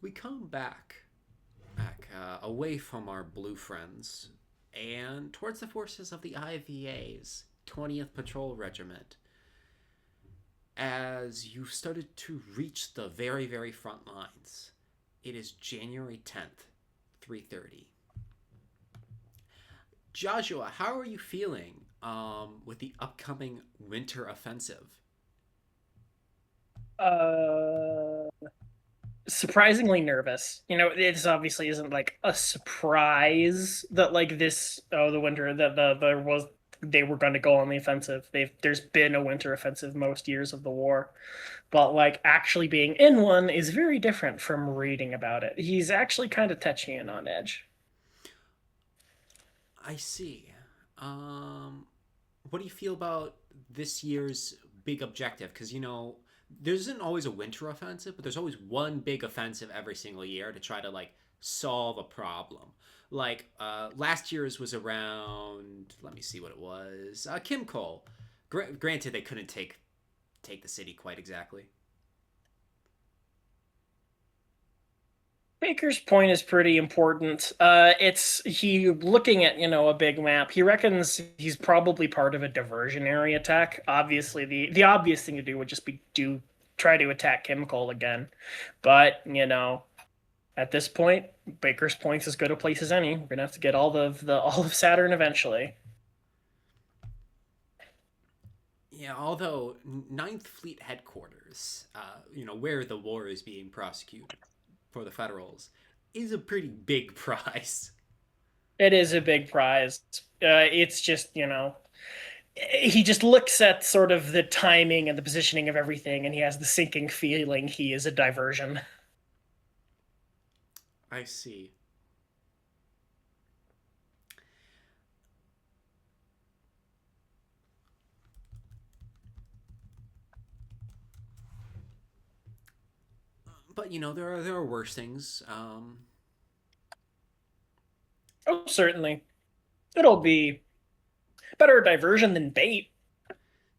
We come back away from our blue friends and towards the forces of the IVA's 20th Patrol Regiment as you started to reach the very, very front lines. It is January 10th, 3:30. Jozsua, how are you feeling with the upcoming winter offensive? Uh, Surprisingly nervous. It obviously isn't like a surprise that like this. Oh, the winter that there was they were going to go on the offensive. There's been a winter offensive most years of the war, but like actually being in one is very different from reading about it. He's actually kind of touching it on edge. I see. Um, what do you feel about this year's big objective? Because, there isn't always a winter offensive, but there's always one big offensive every single year to try to, like, solve a problem. Like, last year's was around, let me see what it was, Kim Cole. Granted, they couldn't take the city quite exactly. Baker's point is pretty important. It's he looking at a big map. He reckons he's probably part of a diversionary attack. Obviously, the obvious thing to do would just be do try to attack Chemical again, but at this point, Baker's point's as good a place as any. We're gonna have to get all of Saturn eventually. Yeah, although Ninth Fleet headquarters, where the war is being prosecuted for the Federals, is a pretty big prize. It is a big prize. It's just he just looks at sort of the timing and the positioning of everything, and he has the sinking feeling he is a diversion. I see. But there are worse things. Oh, certainly. It'll be better diversion than bait.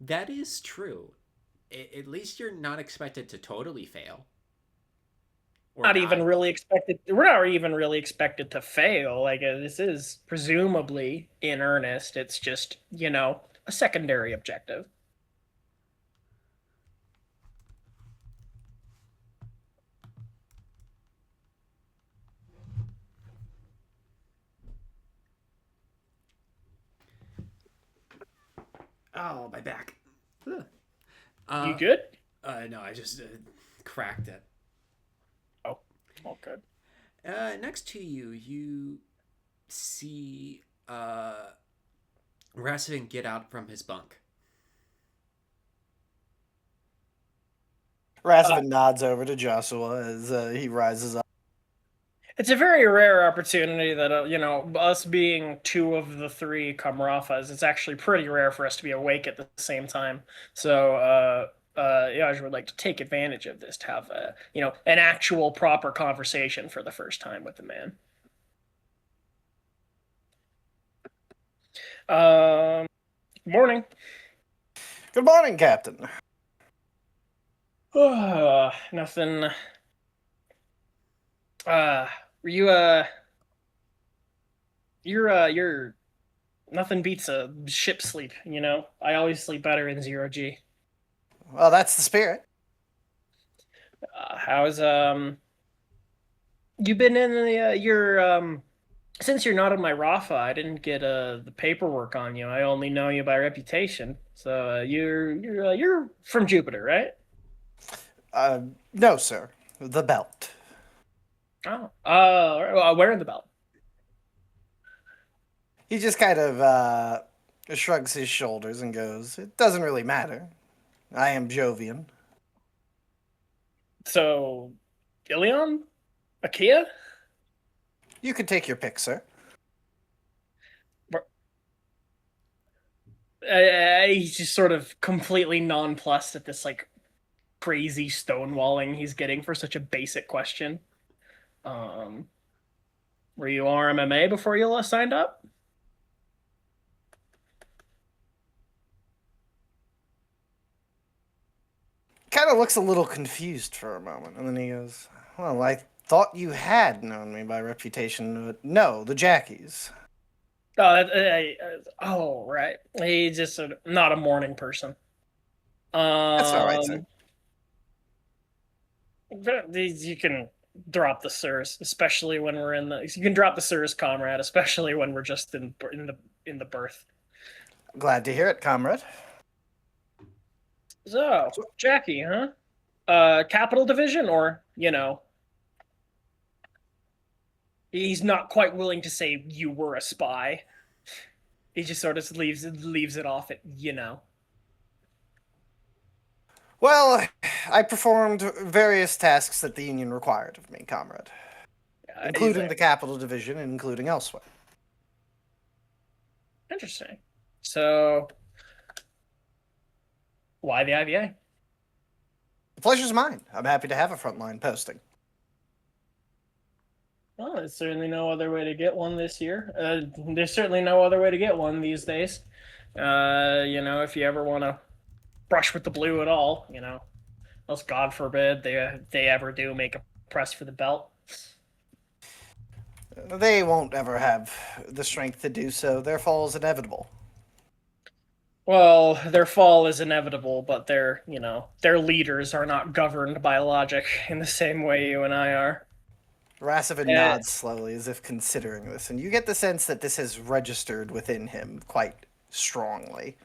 That is true. At least you're not expected to totally fail or Not even die. really expected. We're not even really expected to fail. Like this is presumably in earnest. It's just a secondary objective. Oh, my back. Ugh. You Uh, good? no, I just cracked it. Oh, all good. Next to you, you see Rasputin get out from his bunk. Uh, Rasvin nods over to Joshua as he rises up. it's a very rare opportunity that us being two of the three Kamrafas, it's actually pretty rare for us to be awake at the same time. So Yaj would like to take advantage of this to have an actual proper conversation for the first time with the man. Um, Morning. Good morning, Captain. Nothing. Uh, were you you're nothing beats a ship sleep. I always sleep better in zero G. Well, that's the spirit. How's you been in your since you're not in my Rafa, I didn't get the paperwork on you. I only know you by reputation. So you're from Jupiter, right? Uh, no, sir. The belt. Oh, wearing the belt. He just kind of shrugs his shoulders and goes, "It doesn't really matter. I am Jovian." So, Ilion, Akia. You can take your pick, sir. He's just sort of completely nonplussed at this like crazy stonewalling he's getting for such a basic question. Um, were you RMMA before you signed up? Kind of looks a little confused for a moment, and then he goes, "Well, I thought you had known me by reputation, but no, the Jackies. Oh, right. He's just not a morning person. That's all right, sir. Um, you can drop the sirs, especially when we're in the. You can drop the sirs, comrade, especially when we're just in the berth. Glad to hear it, comrade. So, Jackie, huh? Capital Division, or he's not quite willing to say you were a spy. He just sort of leaves it off at. Well, I performed various tasks that the Union required of me, comrade, including the Capital Division and including elsewhere. Interesting. So, why the IVA? The pleasure's mine. I'm happy to have a frontline posting. Well, there's certainly no other way to get one this year. There's certainly no other way to get one these days. If you ever want to brush with the blue at all, else God forbid they ever do make a press for the belt. They won't ever have the strength to do so. Their fall is inevitable. Well, their fall is inevitable, but their leaders are not governed by logic in the same way you and I are. Rassavin nods slowly as if considering this, and you get the sense that this has registered within him quite strongly.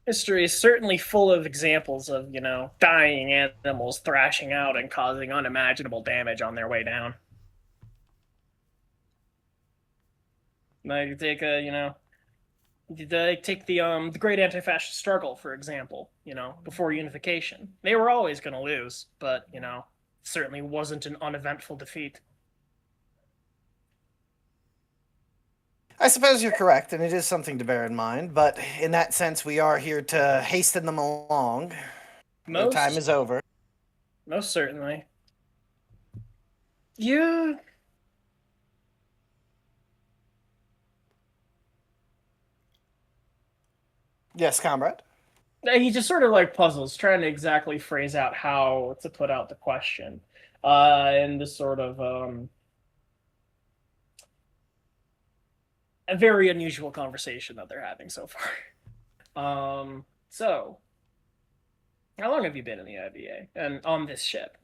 History is certainly full of examples of, dying animals thrashing out and causing unimaginable damage on their way down. Like, take take the Great Anti-Fascist Struggle, for example, before Unification. They were always going to lose, but, it certainly wasn't an uneventful defeat. I suppose you're correct, and it is something to bear in mind, but in that sense, we are here to hasten them along. Their time is over. Most certainly. Yeah. Yes, comrade? He just sort of puzzles, trying to exactly phrase out how to put out the question. In this sort of a very unusual conversation that they're having so far. So, how long have you been in the IVA and on this ship?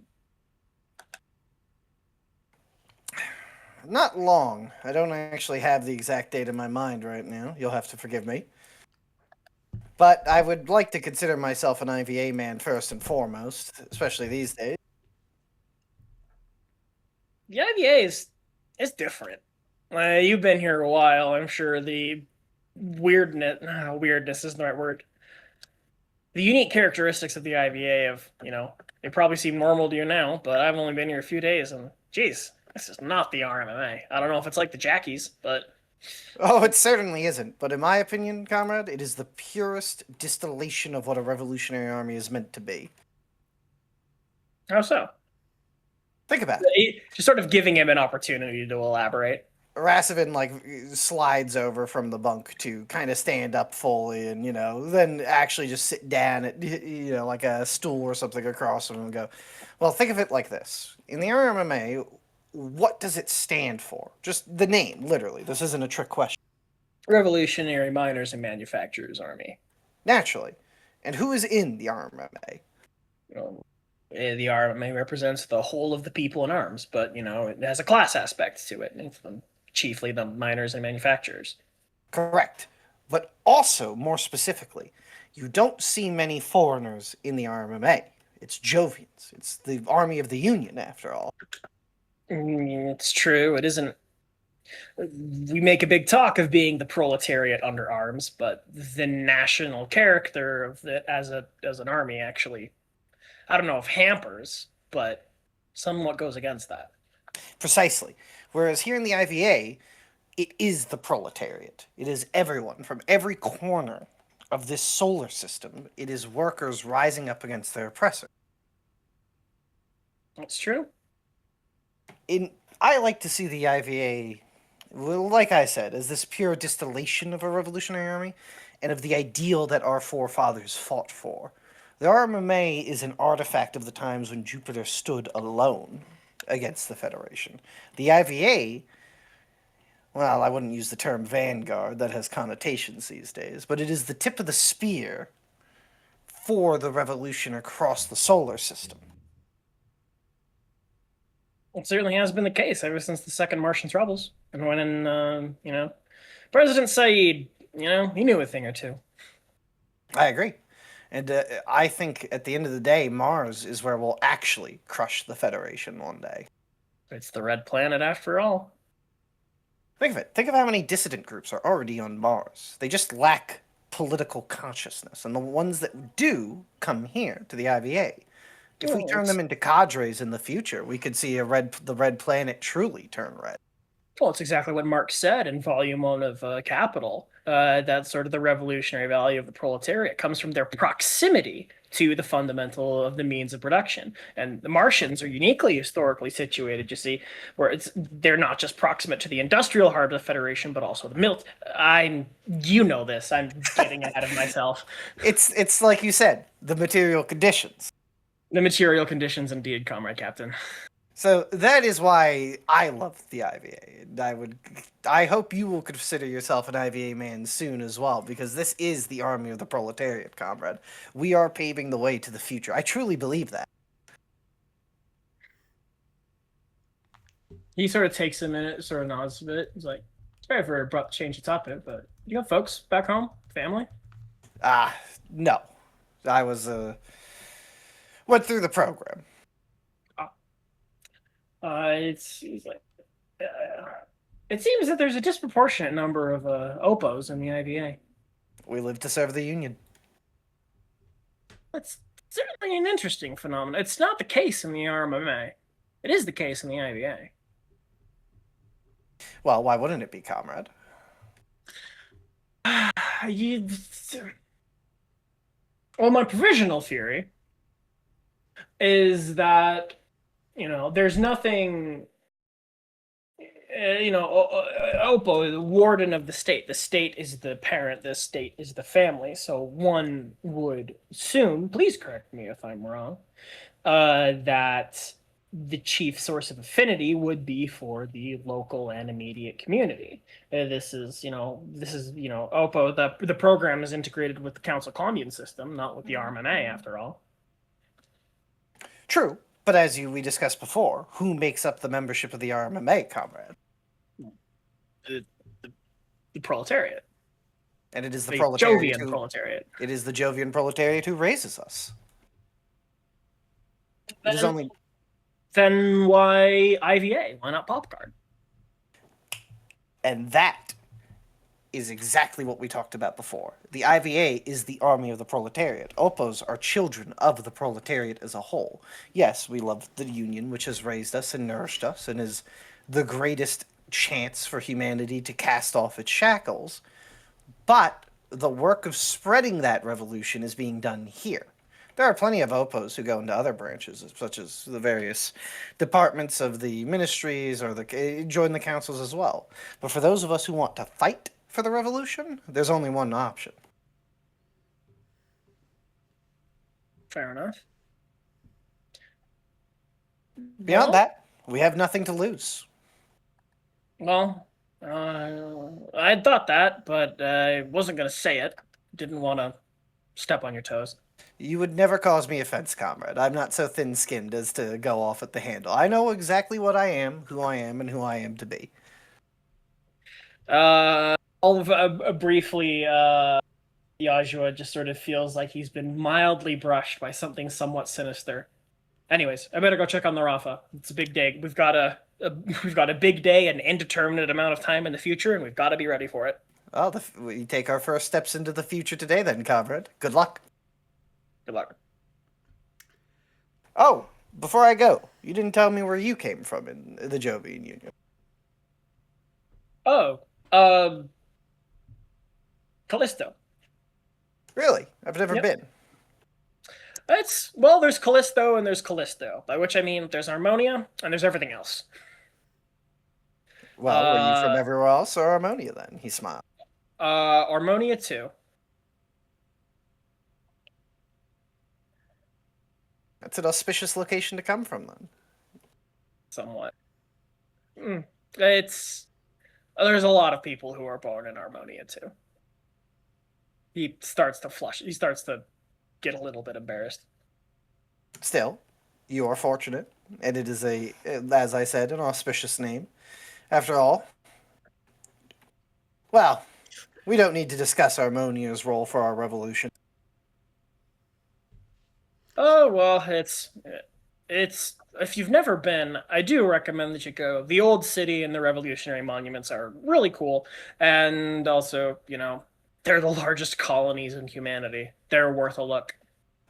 Not long. I don't actually have the exact date in my mind right now. You'll have to forgive me. But I would like to consider myself an IVA man first and foremost, especially these days. The IVA is different. You've been here a while. I'm sure the weirdness isn't the right word. The unique characteristics of the IVA they probably seem normal to you now, but I've only been here a few days, and geez, this is not the RMMA. I don't know if it's like the Jackies, but... Oh, it certainly isn't. But in my opinion, comrade, it is the purest distillation of what a revolutionary army is meant to be. How so? Think about it. Just sort of giving him an opportunity to elaborate. Rassavin, slides over from the bunk to kind of stand up fully and, then actually just sit down at, like a stool or something across him and go, well, think of it like this. In the RMMA, what does it stand for? Just the name, literally. This isn't a trick question. Revolutionary Miners and Manufacturers Army. Naturally. And who is in the RMMA? The RMMA represents the whole of the people in arms, but, it has a class aspect to it. It's chiefly the miners and manufacturers. Correct. But also, more specifically, you don't see many foreigners in the RMMA. It's Jovians. It's the army of the Union, after all. It's true. It isn't... We make a big talk of being the proletariat under arms, but the national character of it as an army actually, I don't know if hampers, but somewhat goes against that. Precisely. Whereas here in the IVA, it is the proletariat. It is everyone from every corner of this solar system. It is workers rising up against their oppressor. That's true. I like to see the IVA, well, like I said, as this pure distillation of a revolutionary army and of the ideal that our forefathers fought for. The RMMA is an artifact of the times when Jupiter stood alone. against the Federation. The IVA, well, I wouldn't use the term vanguard, that has connotations these days, but it is the tip of the spear for the revolution across the solar system. It certainly has been the case ever since the Second Martian Troubles. And when, President Saeed, he knew a thing or two. I agree. And I think at the end of the day, Mars is where we'll actually crush the Federation one day. It's the red planet after all. Think of it. Think of how many dissident groups are already on Mars. They just lack political consciousness. And the ones that do come here to the IVA. If we turn them into cadres in the future, we could see the red planet truly turn red. Well, it's exactly what Marx said in Volume 1 of Capital. That sort of the revolutionary value of the proletariat comes from their proximity to the fundamental of the means of production. And the Martians are uniquely historically situated, you see, where they're not just proximate to the industrial heart of the Federation, but also the you know this. I'm getting ahead of myself. It's like you said, the material conditions. The material conditions, indeed, Comrade Captain. So that is why I love the IVA. And I hope you will consider yourself an IVA man soon as well, because this is the army of the proletariat, comrade. We are paving the way to the future. I truly believe that. He sort of takes a minute, sort of nods a bit. He's like, sorry for abrupt change of topic, but you got folks back home? Family? No. I was, went through the program. It seems that there's a disproportionate number of Opos in the IVA. We live to serve the Union. That's certainly an interesting phenomenon. It's not the case in the RMMA. It is the case in the IVA. Well, why wouldn't it be, comrade? Well, my provisional theory is that there's nothing, Oppo, the warden of the state. The state is the parent, the state is the family. So one would assume, please correct me if I'm wrong, that the chief source of affinity would be for the local and immediate community. This is Oppo, the program is integrated with the council commune system, not with the RMMA after all. True. But as we discussed before, who makes up the membership of the RMMA, comrade? The proletariat. And it is the Jovian proletariat. It is the Jovian proletariat who raises us. Then why IVA? Why not Pop Card? And that is exactly what we talked about before. The IVA is the army of the proletariat. Opos are children of the proletariat as a whole. Yes, we love the Union, which has raised us and nourished us, and is the greatest chance for humanity to cast off its shackles. But the work of spreading that revolution is being done here. There are plenty of Opos who go into other branches, such as the various departments of the ministries or join the councils as well. But for those of us who want to fight for the revolution, there's only one option. Fair enough. Beyond that, we have nothing to lose. Well, I thought that, but I wasn't going to say it. Didn't want to step on your toes. You would never cause me offense, comrade. I'm not so thin-skinned as to go off at the handle. I know exactly what I am, and who I am to be. Briefly, Jozsua just sort of feels like he's been mildly brushed by something somewhat sinister. Anyways, I better go check on the Rafa. It's a big day. We've got a big day, an indeterminate amount of time in the future, and we've got to be ready for it. Well, we take our first steps into the future today then, comrade. Good luck. Good luck. Oh, before I go, you didn't tell me where you came from in the Jovian Union. Oh, Callisto. Really? I've never been. There's Callisto and there's Callisto, by which I mean there's Harmonia and there's everything else. Well, were you from everywhere else or Harmonia then? He smiled. Harmonia too. That's an auspicious location to come from then. somewhat. It's there's a lot of people who are born in Harmonia too. He starts to flush. He starts to get a little bit embarrassed. Still, you are fortunate, and it is as I said, an auspicious name. After all, well, we don't need to discuss Harmonia's role for our revolution. Oh well, it's if you've never been, I do recommend that you go. The old city and the revolutionary monuments are really cool, and also, they're the largest colonies in humanity. They're worth a look.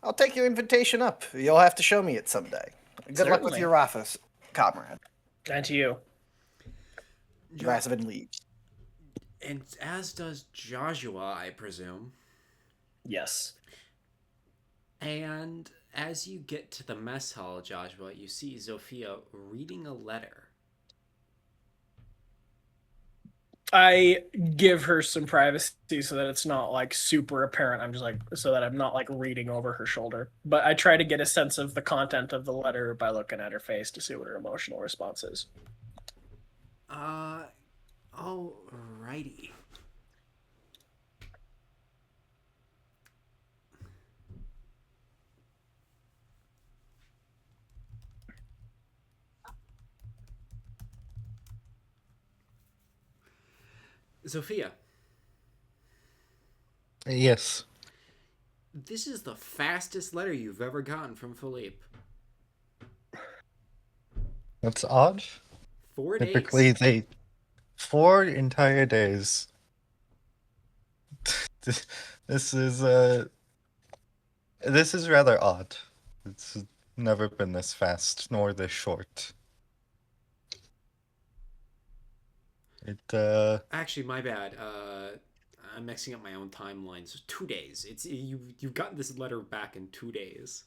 I'll take your invitation up. You'll have to show me it someday. Good luck with Certainly. your Rafa, comrade. And to you. Rassavin leaves. And as does Jozsua, I presume. Yes. And as you get to the mess hall, Jozsua, you see Zoifiya reading a letter. I give her some privacy so that it's not like super apparent. I'm just like, so that I'm not like reading over her shoulder. But I try to get a sense of the content of the letter by looking at her face to see what her emotional response is. Alrighty. Zoifiya, Yes. this is the fastest letter you've ever gotten from Philippe. That's odd. 4 days. Typically, 4 entire days. This is rather odd. It's never been this fast, nor this short. Actually, my bad. I'm mixing up my own timelines. 2 days. It's you've gotten this letter back in 2 days.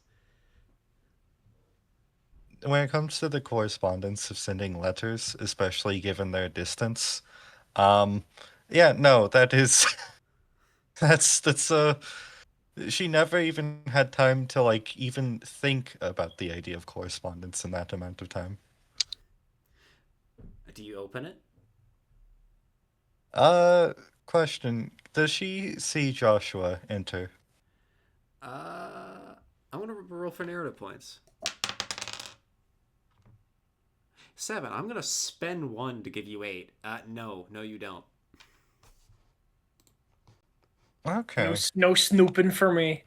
When it comes to the correspondence of sending letters, especially given their distance, yeah, no, that is that's she never even had time to like even think about the idea of correspondence in that amount of time. Do you open it? Question, does she see Jozsua enter? I want to roll for narrative points. 7. I'm gonna spend 1 to give you 8. No, you don't. Okay. No snooping for me.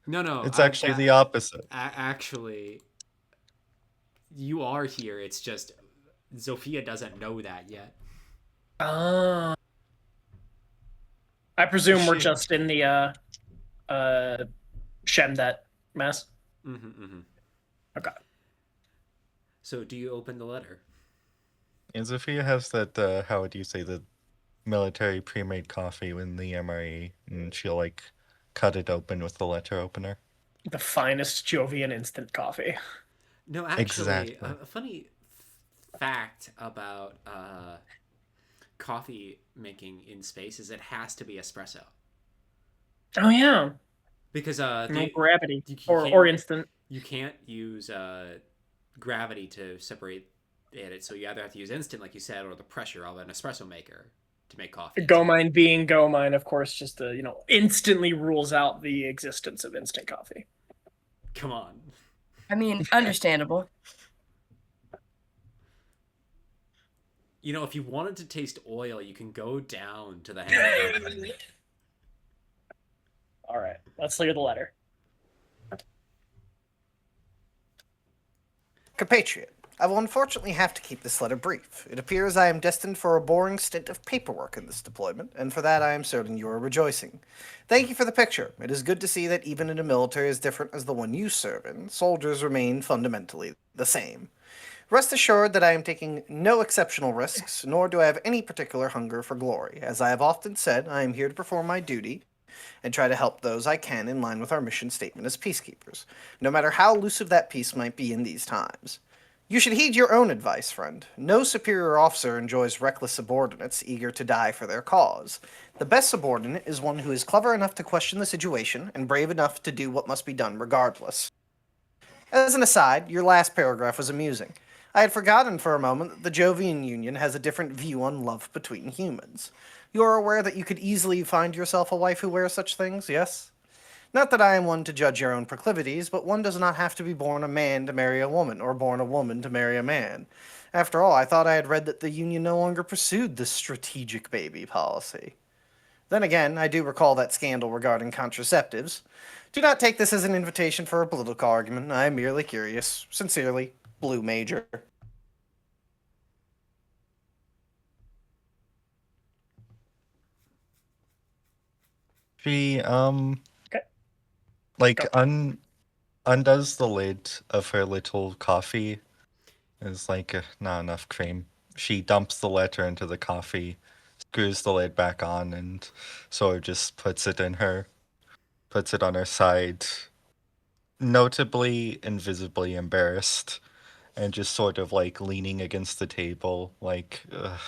No. It's actually the opposite. Actually, you are here. It's just Zoifiya doesn't know that yet. I presume we're just in the Shemdet mess. Okay. So, do you open the letter? And Zoifiya has that, how would you say, the military pre-made coffee in the MRE, and she'll, like, cut it open with the letter opener. The finest Jovian instant coffee. No, actually, Exactly. a funny fact about coffee making in space is it has to be espresso. Oh, yeah. Because No gravity. you Or instant. You can't use gravity to separate it, so you either have to use instant, like you said, or the pressure of an espresso maker to make coffee. Go-mine being go-mine, of course, just instantly rules out the existence of instant coffee. Come on. I mean, understandable. If you wanted to taste oil, you can go down to the hammer. All right, let's look at the letter. Compatriot, I will unfortunately have to keep this letter brief. It appears I am destined for a boring stint of paperwork in this deployment, and for that I am certain you are rejoicing. Thank you for the picture. It is good to see that even in a military as different as the one you serve in, soldiers remain fundamentally the same. Rest assured that I am taking no exceptional risks, nor do I have any particular hunger for glory. As I have often said, I am here to perform my duty and try to help those I can in line with our mission statement as peacekeepers, no matter how elusive that peace might be in these times. You should heed your own advice, friend. No superior officer enjoys reckless subordinates eager to die for their cause. The best subordinate is one who is clever enough to question the situation and brave enough to do what must be done regardless. As an aside, your last paragraph was amusing. I had forgotten for a moment that the Jovian Union has a different view on love between humans. You are aware that you could easily find yourself a wife who wears such things, yes? Not that I am one to judge your own proclivities, but one does not have to be born a man to marry a woman, or born a woman to marry a man. After all, I thought I had read that the Union no longer pursued this strategic baby policy. Then again, I do recall that scandal regarding contraceptives. Do not take this as an invitation for a political argument. I am merely curious. Sincerely, Blue Major. She Okay. like Go. undoes the lid of her little coffee. It's like not enough cream. She dumps the letter into the coffee, screws the lid back on, and sort of just puts it on her side, notably invisibly embarrassed, and just sort of like leaning against the table, like, ugh.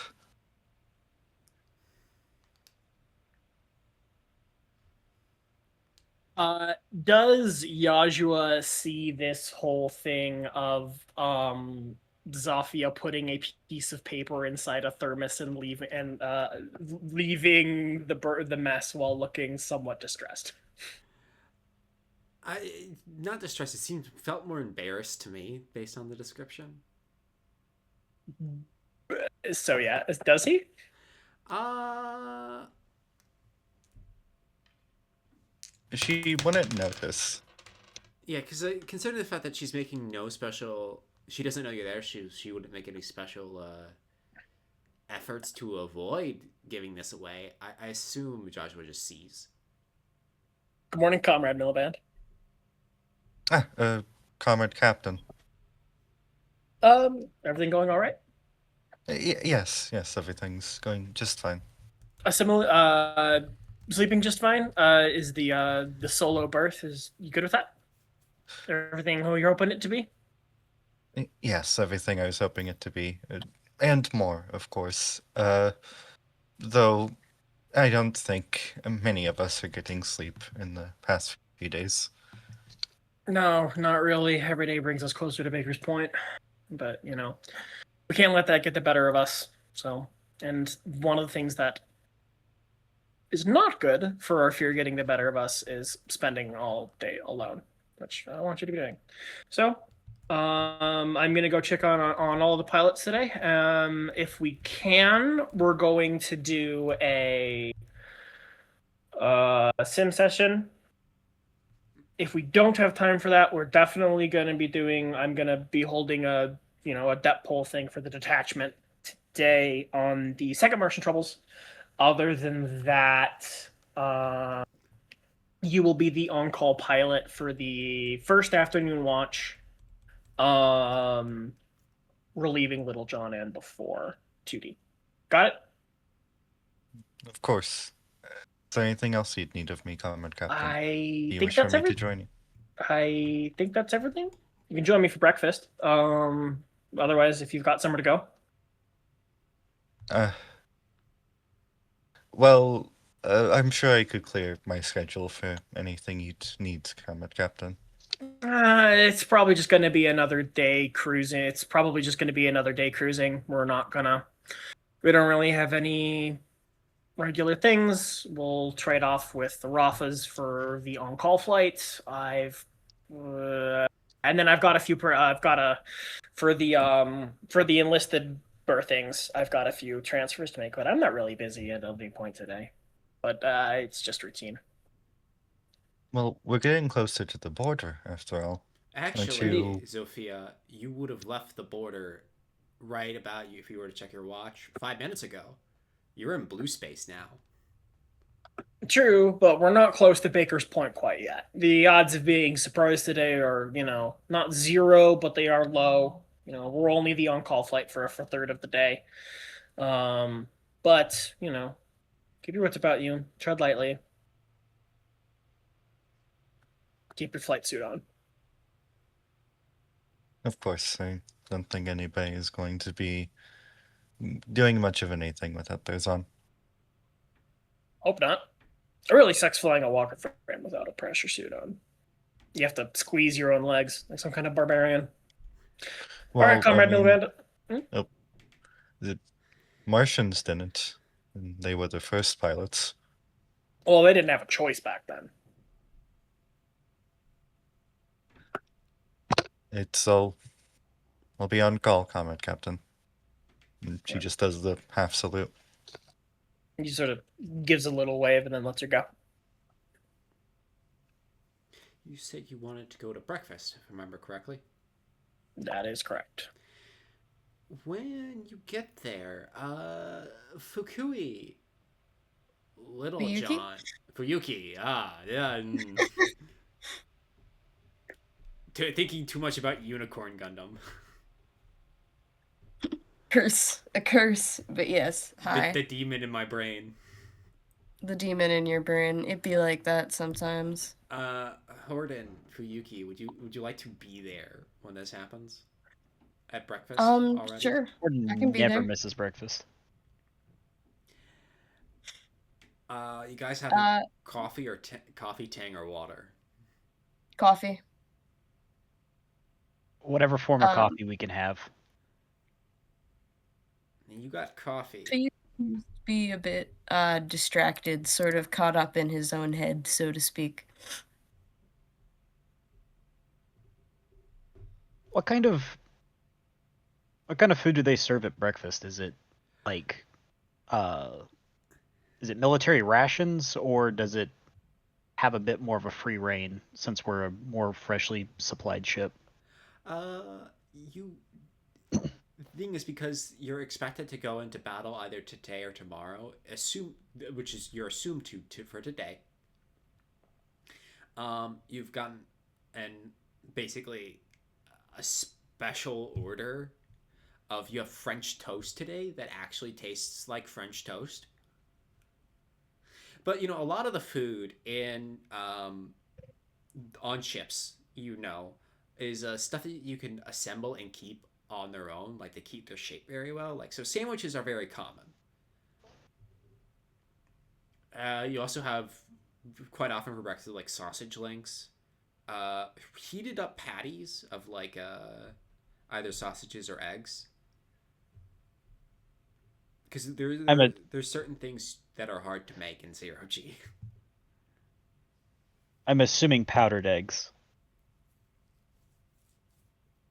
Does Yozsua see this whole thing of Zoifiya putting a piece of paper inside a thermos and leaving the mess while looking somewhat distressed? Not distressed. It felt more embarrassed to me based on the description. So yeah, does he? She wouldn't notice. Yeah, because considering the fact that she's making no special, she doesn't know you're there. She wouldn't make any special efforts to avoid giving this away. I assume Joshua just sees. Good morning, Comrade Miliband. Comrade Captain. Everything going all right? Yes, everything's going just fine. Sleeping just fine. Is the solo berth, is you good with that? Everything who you're hoping it to be? Yes, everything I was hoping it to be, and more, of course. Though I don't think many of us are getting sleep in the past few days. No, not really. Every day brings us closer to Baker's Point, but we can't let that get the better of us. So, and one of the things that is not good for our fear getting the better of us is spending all day alone, which I don't want you to be doing. So, I'm gonna go check on all the pilots today. If we can, we're going to do a sim session. If we don't have time for that, we're definitely going to be doing. I'm going to be holding a depth poll thing for the detachment today on the second Martian Troubles. Other than that, you will be the on-call pilot for the first afternoon watch, relieving Little John and before 2D. Got it? Of course. Is there anything else you'd need of me, Comrade Captain? I think that's everything. To join you? I think that's everything. You can join me for breakfast. Otherwise, if you've got somewhere to go. Well, I'm sure I could clear my schedule for anything you'd need, Comrade Captain. It's probably just going to be another day cruising. We're not gonna. We don't really have any regular things. We'll trade off with the Rafas for the on-call flights. And then I've got a few. For the enlisted berthings, I've got a few transfers to make, but I'm not really busy at any point today. But it's just routine. Well, we're getting closer to the border, after all. Actually, Zoifiya, you would have left the border right about you if you were to check your watch 5 minutes ago. You're in blue space now. True, but we're not close to Baker's Point quite yet. The odds of being surprised today are, not zero, but they are low. We're only the on-call flight for a third of the day. But, keep your wits about you. Tread lightly. Keep your flight suit on. Of course, I don't think anybody is going to be doing much of anything without theirs on. Hope not. It really sucks flying a walker frame without a pressure suit on. You have to squeeze your own legs like some kind of barbarian. Well, All right, Comrade Miliband. the Martians didn't. And they were the first pilots. Well, they didn't have a choice back then. I'll be on call, Comrade Captain. And she Yeah. just does the half salute. He sort of gives a little wave and then lets her go. You said you wanted to go to breakfast, if I remember correctly. That is correct. When you get there, Fukui, Little Fuyuki? John, Fuyuki, yeah. Thinking too much about Unicorn Gundam. A curse, but yes. Hi. The demon in my brain. The demon in your brain. It be like that sometimes. Hordon, Fuyuki, would you like to be there when this happens? At breakfast already? Sure. Hordon I can be never there. misses breakfast. You guys have coffee or coffee, tang, or water? Coffee. Whatever form of coffee we can have. And you got coffee. So you be a bit distracted, sort of caught up in his own head, so to speak. What kind of food do they serve at breakfast? Is it like is it military rations, or does it have a bit more of a free reign since we're a more freshly supplied ship? The thing is, because you're expected to go into battle either today or tomorrow, which is you're assumed to for today. You've gotten basically a special order of you have French toast today that actually tastes like French toast. But a lot of the food in on ships, is stuff that you can assemble and keep on their own. Like, they keep their shape very well. Like, so sandwiches are very common. You also have quite often for breakfast like sausage links, heated up patties of like either sausages or eggs. Because there's certain things that are hard to make in 0G. I'm assuming powdered eggs.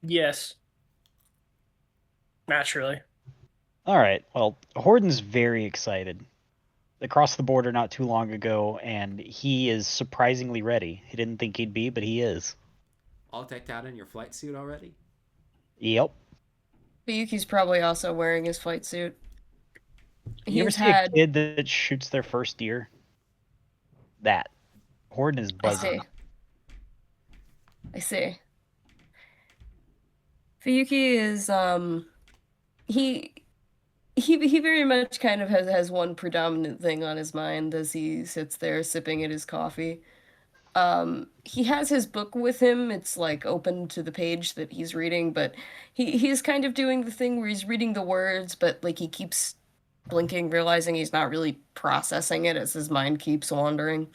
Yes. Naturally. All right. Well, Hordon's very excited. They crossed the border not too long ago, and he is surprisingly ready. He didn't think he'd be, but he is. All decked out in your flight suit already? Yep. Fuyuki's probably also wearing his flight suit. You ever He's see had. a kid that shoots their first deer? That. Hordon is buzzing. I see. Fuyuki is he very much kind of has one predominant thing on his mind as he sits there sipping at his coffee. He has his book with him. It's like open to the page that he's reading, but he's kind of doing the thing where he's reading the words, but like he keeps blinking, realizing he's not really processing it as his mind keeps wandering.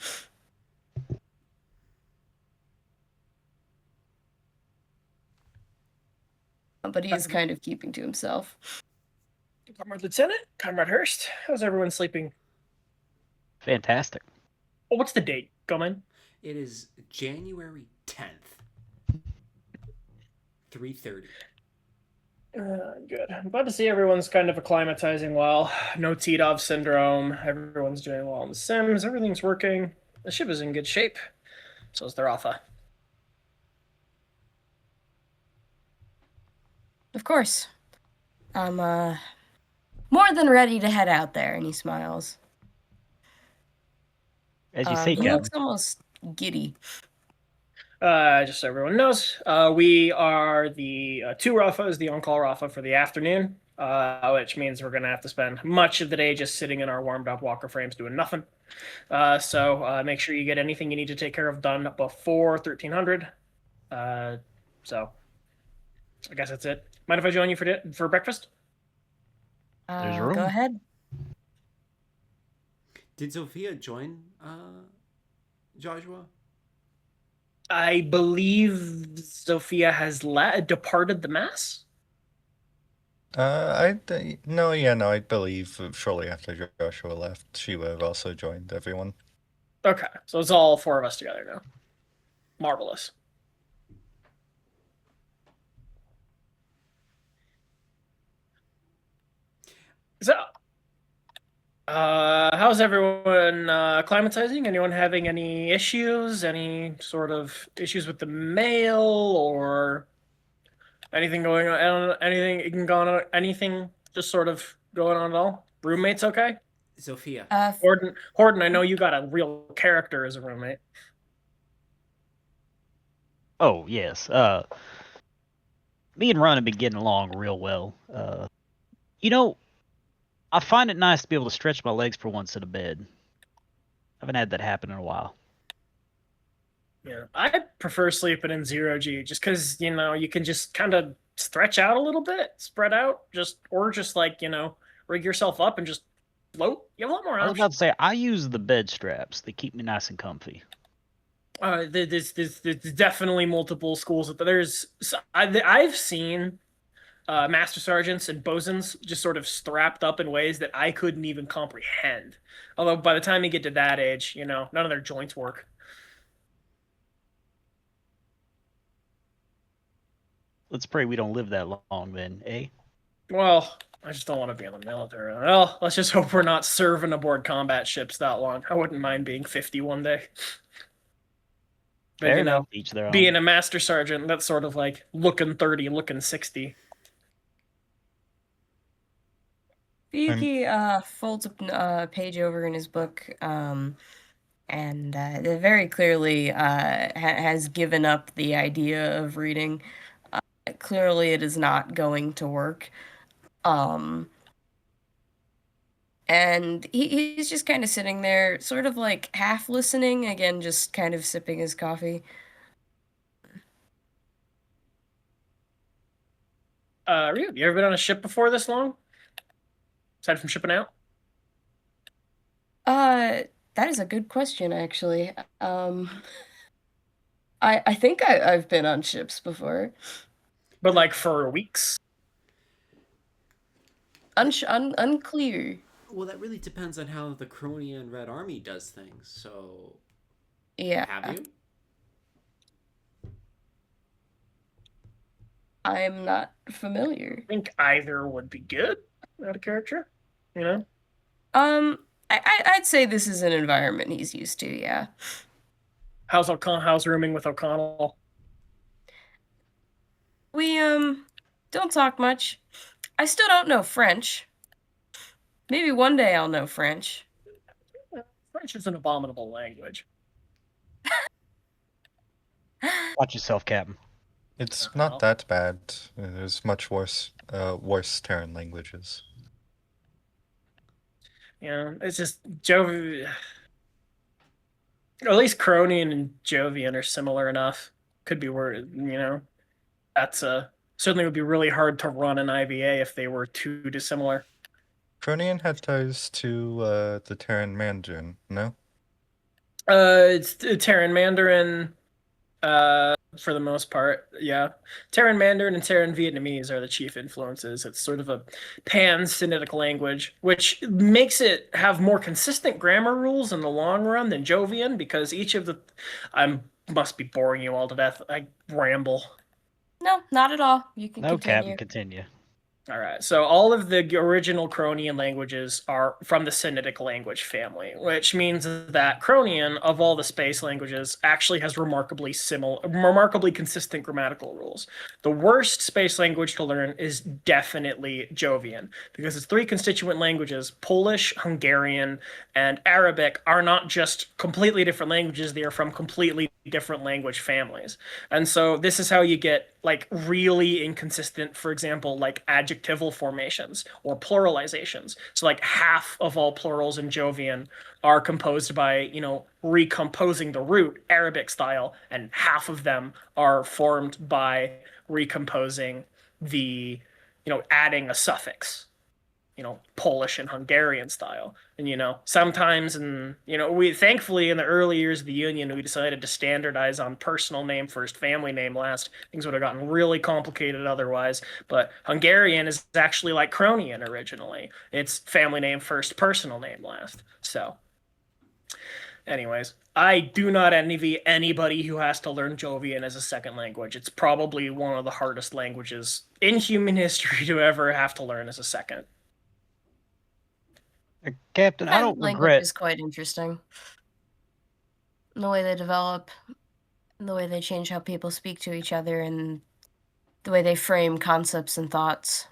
But he's kind of keeping to himself. Comrade Lieutenant, Comrade Hurst, how's everyone sleeping? Fantastic. Oh, what's the date, Goman? It is January 10th. 3:30. Good. I'm glad to see everyone's kind of acclimatizing well. No Titov syndrome. Everyone's doing well in the Sims. Everything's working. The ship is in good shape. So is the Rafa. Of course. I'm more than ready to head out there, and he smiles. As you say, He Captain. looks almost giddy. Just so everyone knows, we are the two Rafas, the on-call Rafa for the afternoon, which means we're going to have to spend much of the day just sitting in our warmed-up walker frames doing nothing. So make sure you get anything you need to take care of done before 1300. So I guess that's it. Mind if I join you for breakfast? There's room. Go ahead. Did Zoifiya join Jozsua? I believe Zoifiya has departed the mass. No, yeah, no, I believe shortly after Joshua left, she would have also joined everyone. Okay, so it's all four of us together now. Marvelous. So, how's everyone acclimatizing? Anyone having any issues? Any sort of issues with the mail or anything going on? I don't know, anything going on? Anything just sort of going on at all? Roommates okay? Zoifiya. Hordon, I know you got a real character as a roommate. Oh yes. Me and Ron have been getting along real well. You know, I find it nice to be able to stretch my legs for once in a bed. I haven't had that happen in a while. Yeah, I prefer sleeping in 0G just because, you can just kind of stretch out a little bit, spread out, or just like, rig yourself up and just float. You have a lot more I was about options. to say I use the bed straps. They keep me nice and comfy. There's definitely multiple schools. I've seen master sergeants and bosuns just sort of strapped up in ways that I couldn't even comprehend. Although by the time you get to that age, none of their joints work. Let's pray we don't live that long then, eh? Well, I just don't want to be in the military. Well, let's just hope we're not serving aboard combat ships that long. I wouldn't mind being 50 one day. But, Fair enough. Each their own. being a master sergeant, that's sort of like looking 30, looking 60. Fuyuki folds a page over in his book, and very clearly has given up the idea of reading. Clearly, it is not going to work. And he's just kind of sitting there, sort of like half listening, again, just kind of sipping his coffee. Ryu, you ever been on a ship before this long? Aside from shipping out? That is a good question, actually. I think I've been on ships before. But like for weeks? Unclear. Well, that really depends on how the Cronian Red Army does things. So, Yeah. have you? I'm not familiar. I think either would be good out of character, I'd say this is an environment he's used to, yeah. How's rooming with O'Connell? We don't talk much. I still don't know French. Maybe one day I'll know French. French is an abominable language. Watch yourself, Captain. It's not that bad. There's much worse Terran languages. Yeah, it's just Jovian. At least Cronian and Jovian are similar enough. Could be word, That's certainly would be really hard to run an IVA if they were too dissimilar. Cronian had ties to the Terran Mandarin, no? It's Terran Mandarin, for the most part, yeah. Terran Mandarin and Terran Vietnamese are the chief influences. It's sort of a pan-Sinitic language, which makes it have more consistent grammar rules in the long run than Jovian, because each of the... I must be boring you all to death. I ramble. No, not at all. You can No, continue. Captain, continue. All right, so all of the original Cronian languages are from the Sinitic language family, which means that Cronian, of all the space languages, actually has remarkably consistent grammatical rules. The worst space language to learn is definitely Jovian, because its three constituent languages, Polish, Hungarian, and Arabic, are not just completely different languages, they are from completely different language families. And so this is how you get like really inconsistent, for example, like adjectival formations or pluralizations. So like half of all plurals in Jovian are composed by, recomposing the root Arabic style, and half of them are formed by recomposing the, adding a suffix. Polish and Hungarian style. And sometimes, and we thankfully in the early years of the Union, we decided to standardize on personal name first, family name last. Things would have gotten really complicated otherwise. But Hungarian is actually like Cronian originally. It's family name first, personal name last. So, anyways, I do not envy anybody who has to learn Jovian as a second language. It's probably one of the hardest languages in human history to ever have to learn as a second. Captain, I That don't language regret. is quite interesting. The way they develop, the way they change how people speak to each other, and the way they frame concepts and thoughts.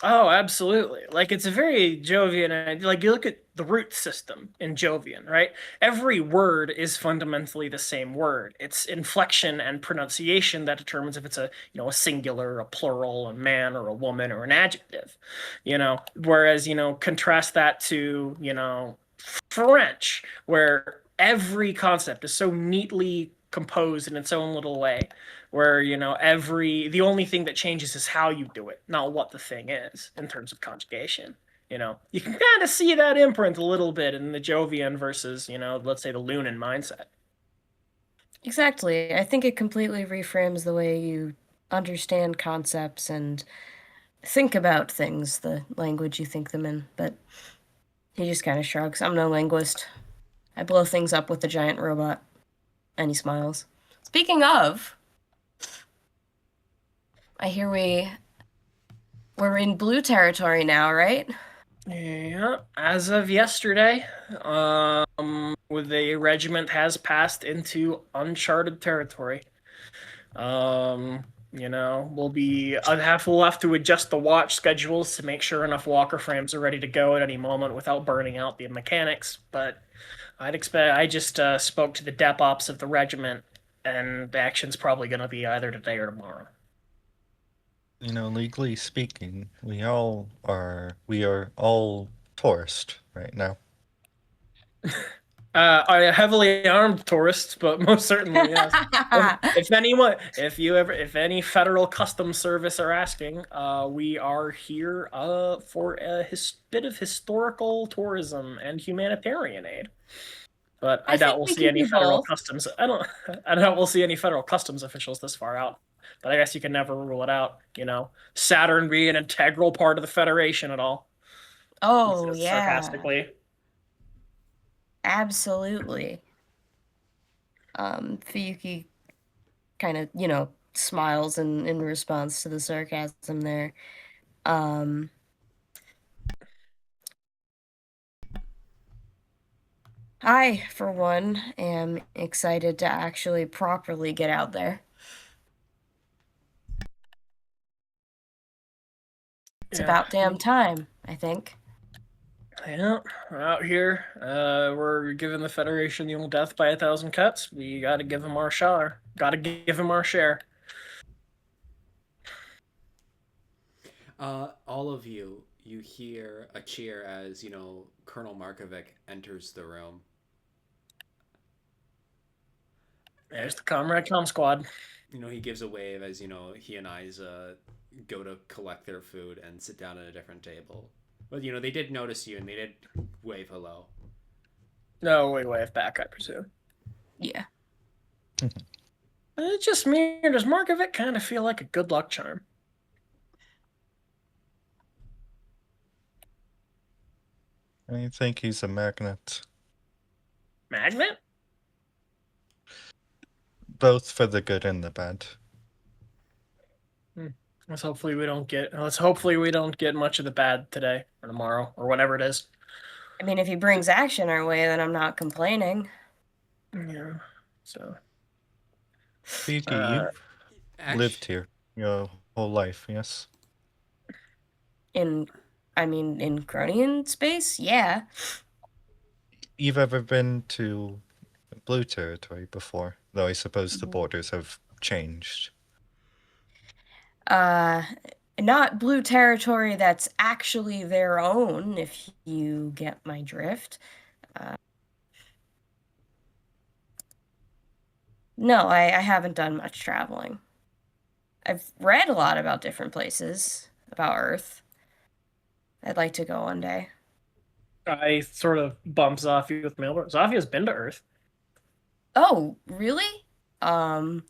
Oh, absolutely. Like, it's a very Jovian. Like, you look at the root system in Jovian, right? Every word is fundamentally the same word. It's inflection and pronunciation that determines if it's a singular, a plural, a man or a woman or an adjective. Whereas, contrast that to, French, where every concept is so neatly composed in its own little way, where the only thing that changes is how you do it, not what the thing is in terms of conjugation. You can kind of see that imprint a little bit in the Jovian versus let's say the Lunan mindset. Exactly. I think it completely reframes the way you understand concepts and think about things, the language you think them in. But he just kind of shrugs. I'm no linguist. I blow things up with the giant robot. And he smiles. Speaking of, I hear we're in blue territory now, right? Yeah, as of yesterday, the regiment has passed into uncharted territory. We'll have to adjust the watch schedules to make sure enough walker frames are ready to go at any moment without burning out the mechanics. But I just spoke to the dep ops of the regiment, and the action's probably going to be either today or tomorrow. Legally speaking, we are all tourist right now. A heavily armed tourists, but most certainly, yes. If any federal customs service are asking, we are here for a bit of historical tourism and humanitarian aid. But I doubt we'll see any federal customs. I doubt we'll see any federal customs officials this far out. But I guess you can never rule it out. Saturn being an integral part of the Federation at all. Oh, yeah. Sarcastically. Absolutely. Fuyuki kind of, smiles in response to the sarcasm there. I, for one, am excited to actually properly get out there. It's about damn time, I think. Yeah, we're out here. We're giving the Federation the old death by 1,000 cuts. We gotta give them our share. Gotta give them our share. All of you hear a cheer as, Colonel Markovic enters the room. There's the Comrade Com Squad. He gives a wave as, he and Isa go to collect their food and sit down at a different table. But, they did notice you and they did wave hello. No, we wave back, I presume. Yeah. It's just me, or does Markovic kind of feel like a good luck charm? I think he's a magnet. Magnet? Both for the good and the bad. Let's hopefully we don't get much of the bad today or tomorrow or whatever it is. I mean, if he brings action our way, then I'm not complaining. Yeah. So. Fuyuki, you've lived here your whole life, yes? In Cronian space? Yeah. You've ever been to blue territory before? Though I suppose the borders have changed. Not blue territory that's actually their own, if you get my drift. No, I haven't done much traveling. I've read a lot about different places, about Earth. I'd like to go one day. I sort of bumps Zoifiya with mail. Zofiya's been to Earth. Oh, really? And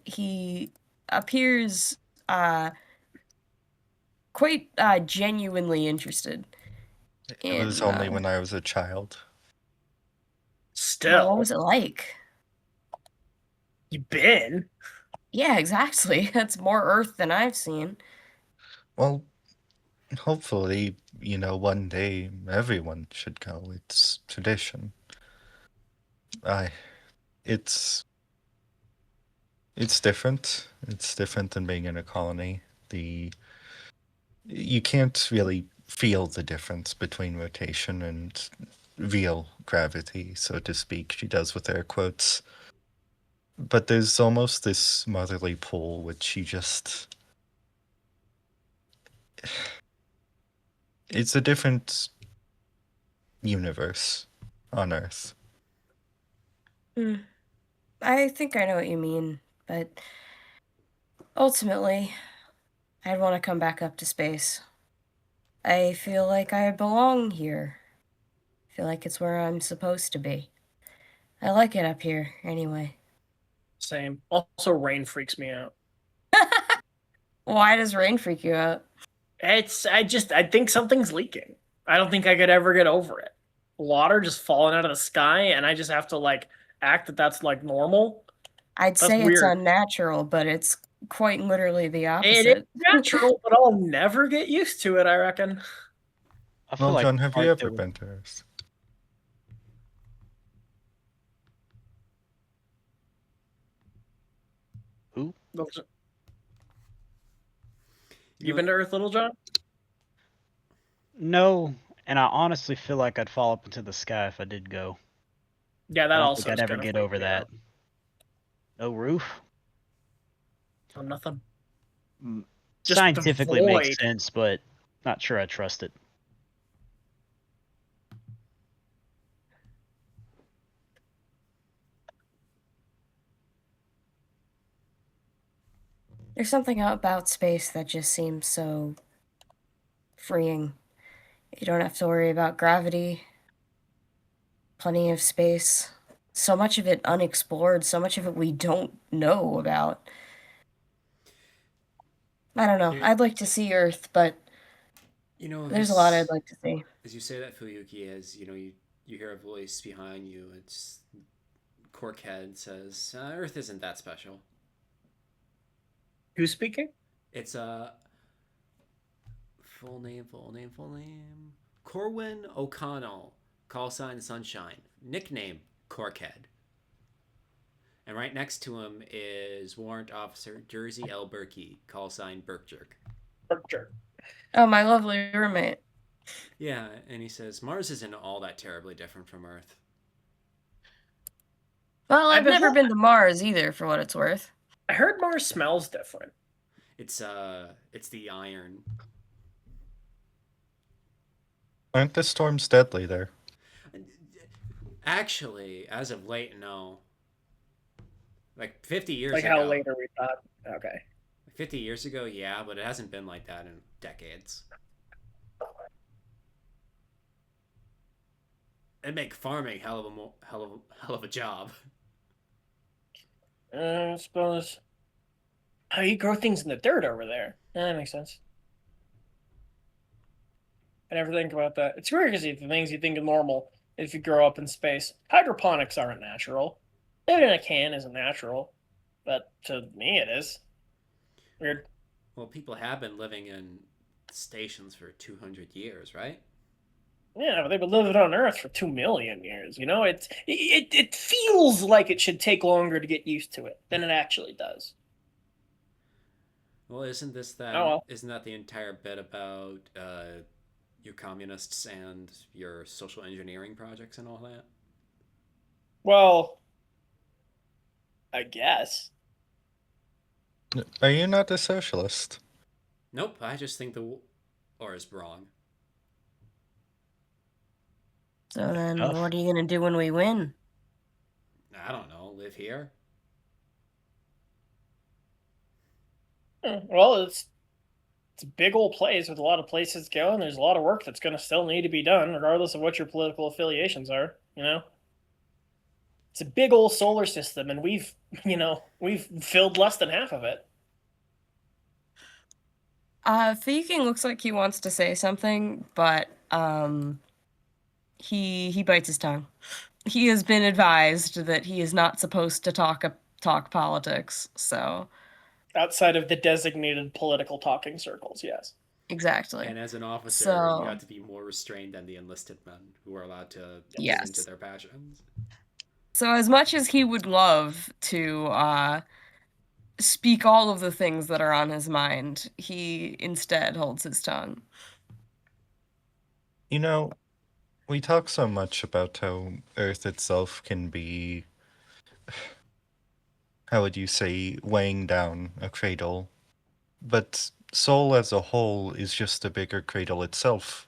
he appears quite genuinely interested It was in only when I was a child. Still, what was it like? you been? Yeah, exactly. That's more Earth than I've seen. Well, hopefully, one day everyone should go. It's tradition. It's different. It's different than being in a colony. You can't really feel the difference between rotation and real gravity, so to speak. She does with air quotes. But there's almost this motherly pull, which you just... It's a different universe on Earth. I think I know what you mean, but ultimately, I'd want to come back up to space. I feel like I belong here. I feel like it's where I'm supposed to be. I like it up here, anyway. Same. Also, rain freaks me out. Why does rain freak you out? I think something's leaking. I don't think I could ever get over it. Water just falling out of the sky, and I just have to like act that that's like normal. I'd That's say it's weird. unnatural, but it's quite literally the It opposite. is natural, but I'll never get used to it, I reckon. I feel Well, like John, have you like ever the- been to Earth? Who? You been to Earth, Little John? No, and I honestly feel like I'd fall up into the sky if I did go. Yeah, I that don't also think I'd is ever kinda get freak over me that. out. No roof. Oh, nothing. Mm, Just the Scientifically makes void. sense, but not sure I trust it. There's something about space that just seems so freeing. You don't have to worry about gravity. Plenty of space. So much of it unexplored, so much of it we don't know about. I don't know. Yeah. I'd like to see Earth, but there's a lot I'd like to see. As you say that, Fuyuki, as you hear a voice behind you. It's Corkhead says, "Earth isn't that special." Who's speaking? It's a full name. Corwin O'Connell, call sign Sunshine, nickname Corkhead. And right next to him is Warrant Officer Jersey L. Berkey, call sign Berkjerk. Berkshire. Oh, my lovely roommate. Yeah, and he says Mars isn't all that terribly different from Earth. Well, I've been never told- been to Mars either, for what it's worth. I heard Mars smells different. It's the iron. Aren't the storms deadly there? Actually, as of late, no. Like 50 years Like ago. how later we thought. Okay. 50 years ago, yeah, but it hasn't been like that in decades. It'd make farming hell of a job. I suppose. How you grow things in the dirt over there? Yeah, that makes sense. I never think about that. It's weird because the things you think are normal if you grow up in space. Hydroponics aren't natural. Living in a can isn't natural, but to me it is. Weird. Well, people have been living in stations for 200 years, right? Yeah, but they've been living on Earth for 2 million years. It feels like it should take longer to get used to it than it actually does. Well, isn't that the entire bit about your communists and your social engineering projects and all that? Well, I guess. Are you not a socialist? Nope, I just think the war is wrong. So then, Tough. what are you gonna do when we win? I don't know, live here? Well, it's a big old place with a lot of places to go, and there's a lot of work that's going to still need to be done, regardless of what your political affiliations are. It's a big old solar system, and we've filled less than half of it. Fuyuki looks like he wants to say something, but he bites his tongue. He has been advised that he is not supposed to talk politics, so outside of the designated political talking circles, yes. Exactly. And as an officer, So- you have to be more restrained than the enlisted men who are allowed to Yes. listen to their passions. So as much as he would love to speak all of the things that are on his mind, he instead holds his tongue. You know, we talk so much about how Earth itself can be, how would you say, weighing down a cradle. But Sol as a whole is just a bigger cradle itself.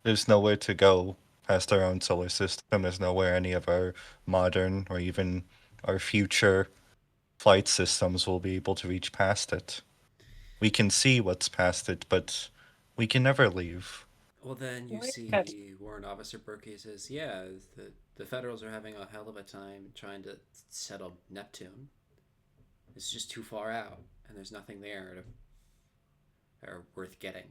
There's nowhere to go past our own solar system. There's nowhere any of our modern or even our future flight systems will be able to reach past it. We can see what's past it, but we can never leave. Well, then you Wait, see that's- Warrant Officer Berkey says, yeah, the Federals are having a hell of a time trying to settle Neptune. It's just too far out, and there's nothing there that are worth getting.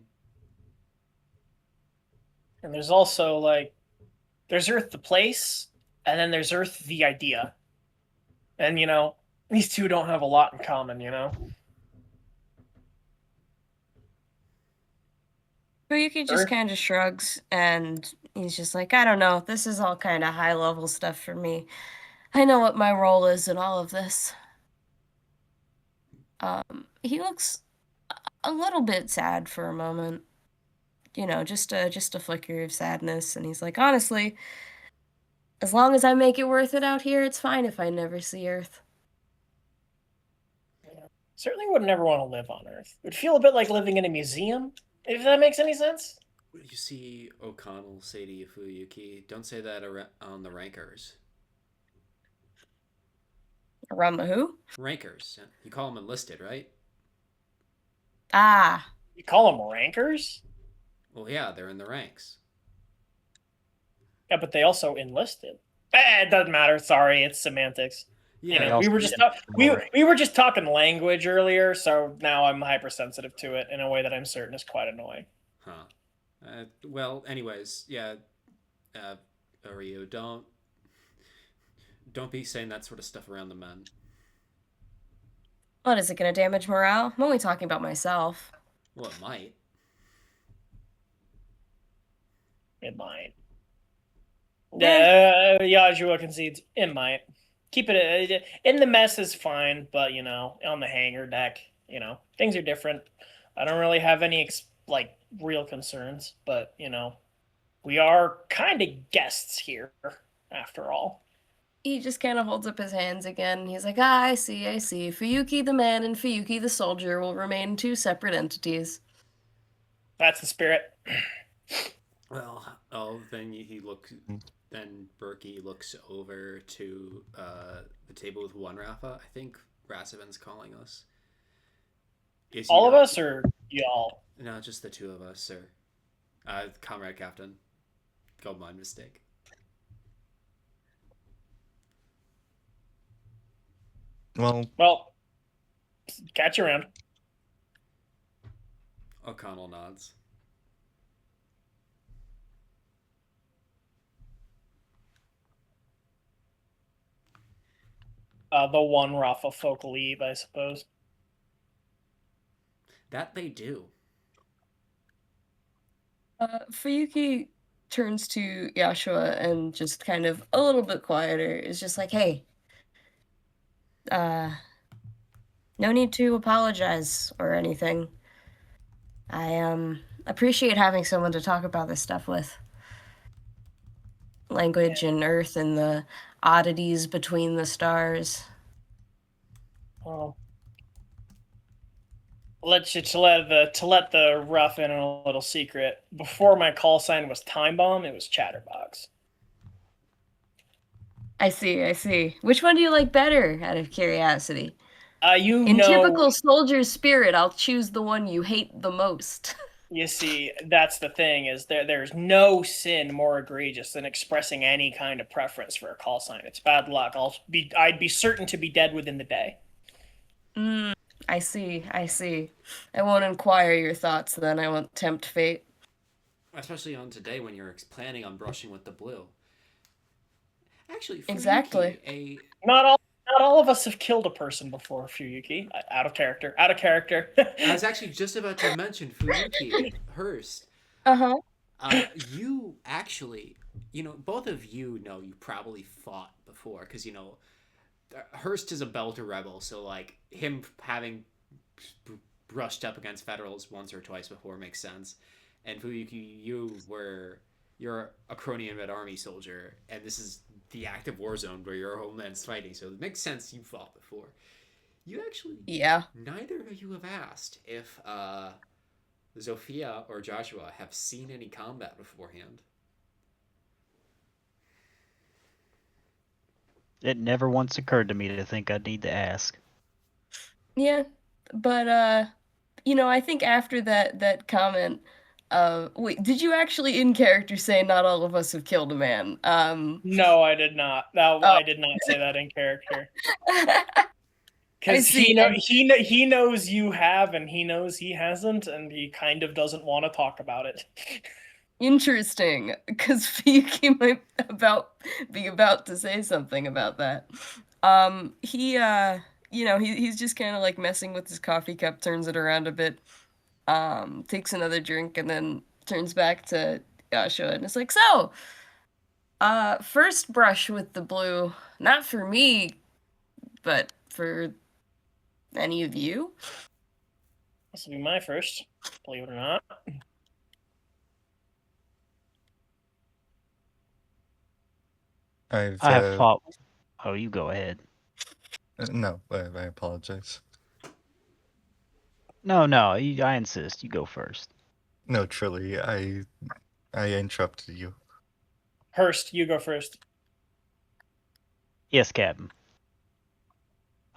And there's also, there's Earth the place, and then there's Earth the idea. And, these two don't have a lot in common, Fuyuki just Sure. kind of shrugs, and he's just like, I don't know, this is all kind of high-level stuff for me. I know what my role is in all of this. He looks a little bit sad for a moment. Just a flicker of sadness, and he's like, honestly, as long as I make it worth it out here, it's fine if I never see Earth. Certainly would never want to live on Earth. It would feel a bit like living in a museum, if that makes any sense. You see O'Connell say to Fuyuki, don't say that on the rankers. Around the who? Rankers. You call them enlisted, right? Ah, You call them rankers? Well, yeah, they're in the ranks. Yeah, but they also enlisted. It doesn't matter. Sorry, it's semantics. Yeah, We were just we were just talking language earlier, so now I'm hypersensitive to it in a way that I'm certain is quite annoying. Huh. Well, anyways, yeah. Ryu, don't be saying that sort of stuff around the men. what, is it gonna damage morale? I'm only talking about myself. Well, it might. It might. Yeah. Yozsua concedes. It might. Keep it in the mess is fine, but on the hangar deck, things are different. I don't really have any real concerns, but we are kind of guests here after all. He just kind of holds up his hands again. He's like, ah, I see. Fuyuki the man and Fuyuki the soldier will remain two separate entities. That's the spirit. Well, then Berkey looks over to the table with one Rafa. I think Rasavan's calling us. Is he All of not- us or y'all? No, just the two of us, sir. Comrade Captain. Go my mistake. Well, Catch you around. O'Connell nods. The one Rafa folk leave, I suppose. That they do. Fuyuki turns to Yashua and just kind of a little bit quieter is just like, hey, no need to apologize or anything. I appreciate having someone to talk about this stuff with. Language and Earth and the oddities between the stars. Well, to let the rough in on a little secret. Before my call sign was Timebomb, it was Chatterbox. I see. Which one do you like better, out of curiosity? In typical soldier spirit, I'll choose the one you hate the most. You see, that's the thing, is there's no sin more egregious than expressing any kind of preference for a call sign. It's bad luck. I'd be certain to be dead within the day. I see. I won't inquire your thoughts then. I won't tempt fate. Especially on today when you're planning on brushing with the blue. Actually, Fuyuki, Exactly. Not all of us have killed a person before, Fuyuki. Out of character. I was actually just about to mention Fuyuki, Hurst. Uh-huh. You actually, both of you know you probably fought before, because, Hurst is a Belter rebel, so, like, him having brushed up against Federals once or twice before makes sense. And Fuyuki, you're a Cronian Red Army soldier, and this is the active war zone where your homeland's fighting, so it makes sense you fought before. You actually... Yeah. Neither of you have asked if Zoifiya or Jozsua have seen any combat beforehand. It never once occurred to me to think I'd need to ask. Yeah, but I think after that comment, wait, did you actually in character say not all of us have killed a man? No, I did not. No, I did not say that in character. Because he knows you have, and he knows he hasn't, and he kind of doesn't want to talk about it. Interesting, because Fuyuki might be about to say something about that. He's just kind of like messing with his coffee cup, turns it around a bit, takes another drink, and then turns back to Jozsua and is like, so, first brush with the blue, not for me, but for any of you? This will be my first, believe it or not. I have fought... Oh, you go ahead. No, I apologize. No, I insist. You go first. No, truly, I interrupted you. Hurst, you go first. Yes, Captain.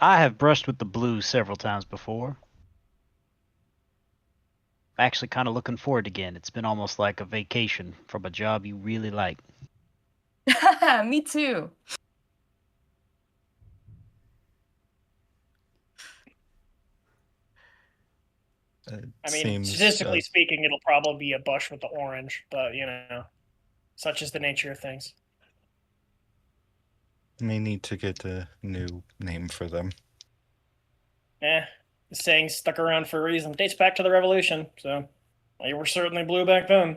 I have brushed with the blue several times before. I'm actually kind of looking forward again. It's been almost like a vacation from a job you really like. Me too. I mean, statistically speaking, it'll probably be a bush with the orange, but, such is the nature of things. May need to get a new name for them. The saying stuck around for a reason. Dates back to the Revolution, so they were certainly blue back then.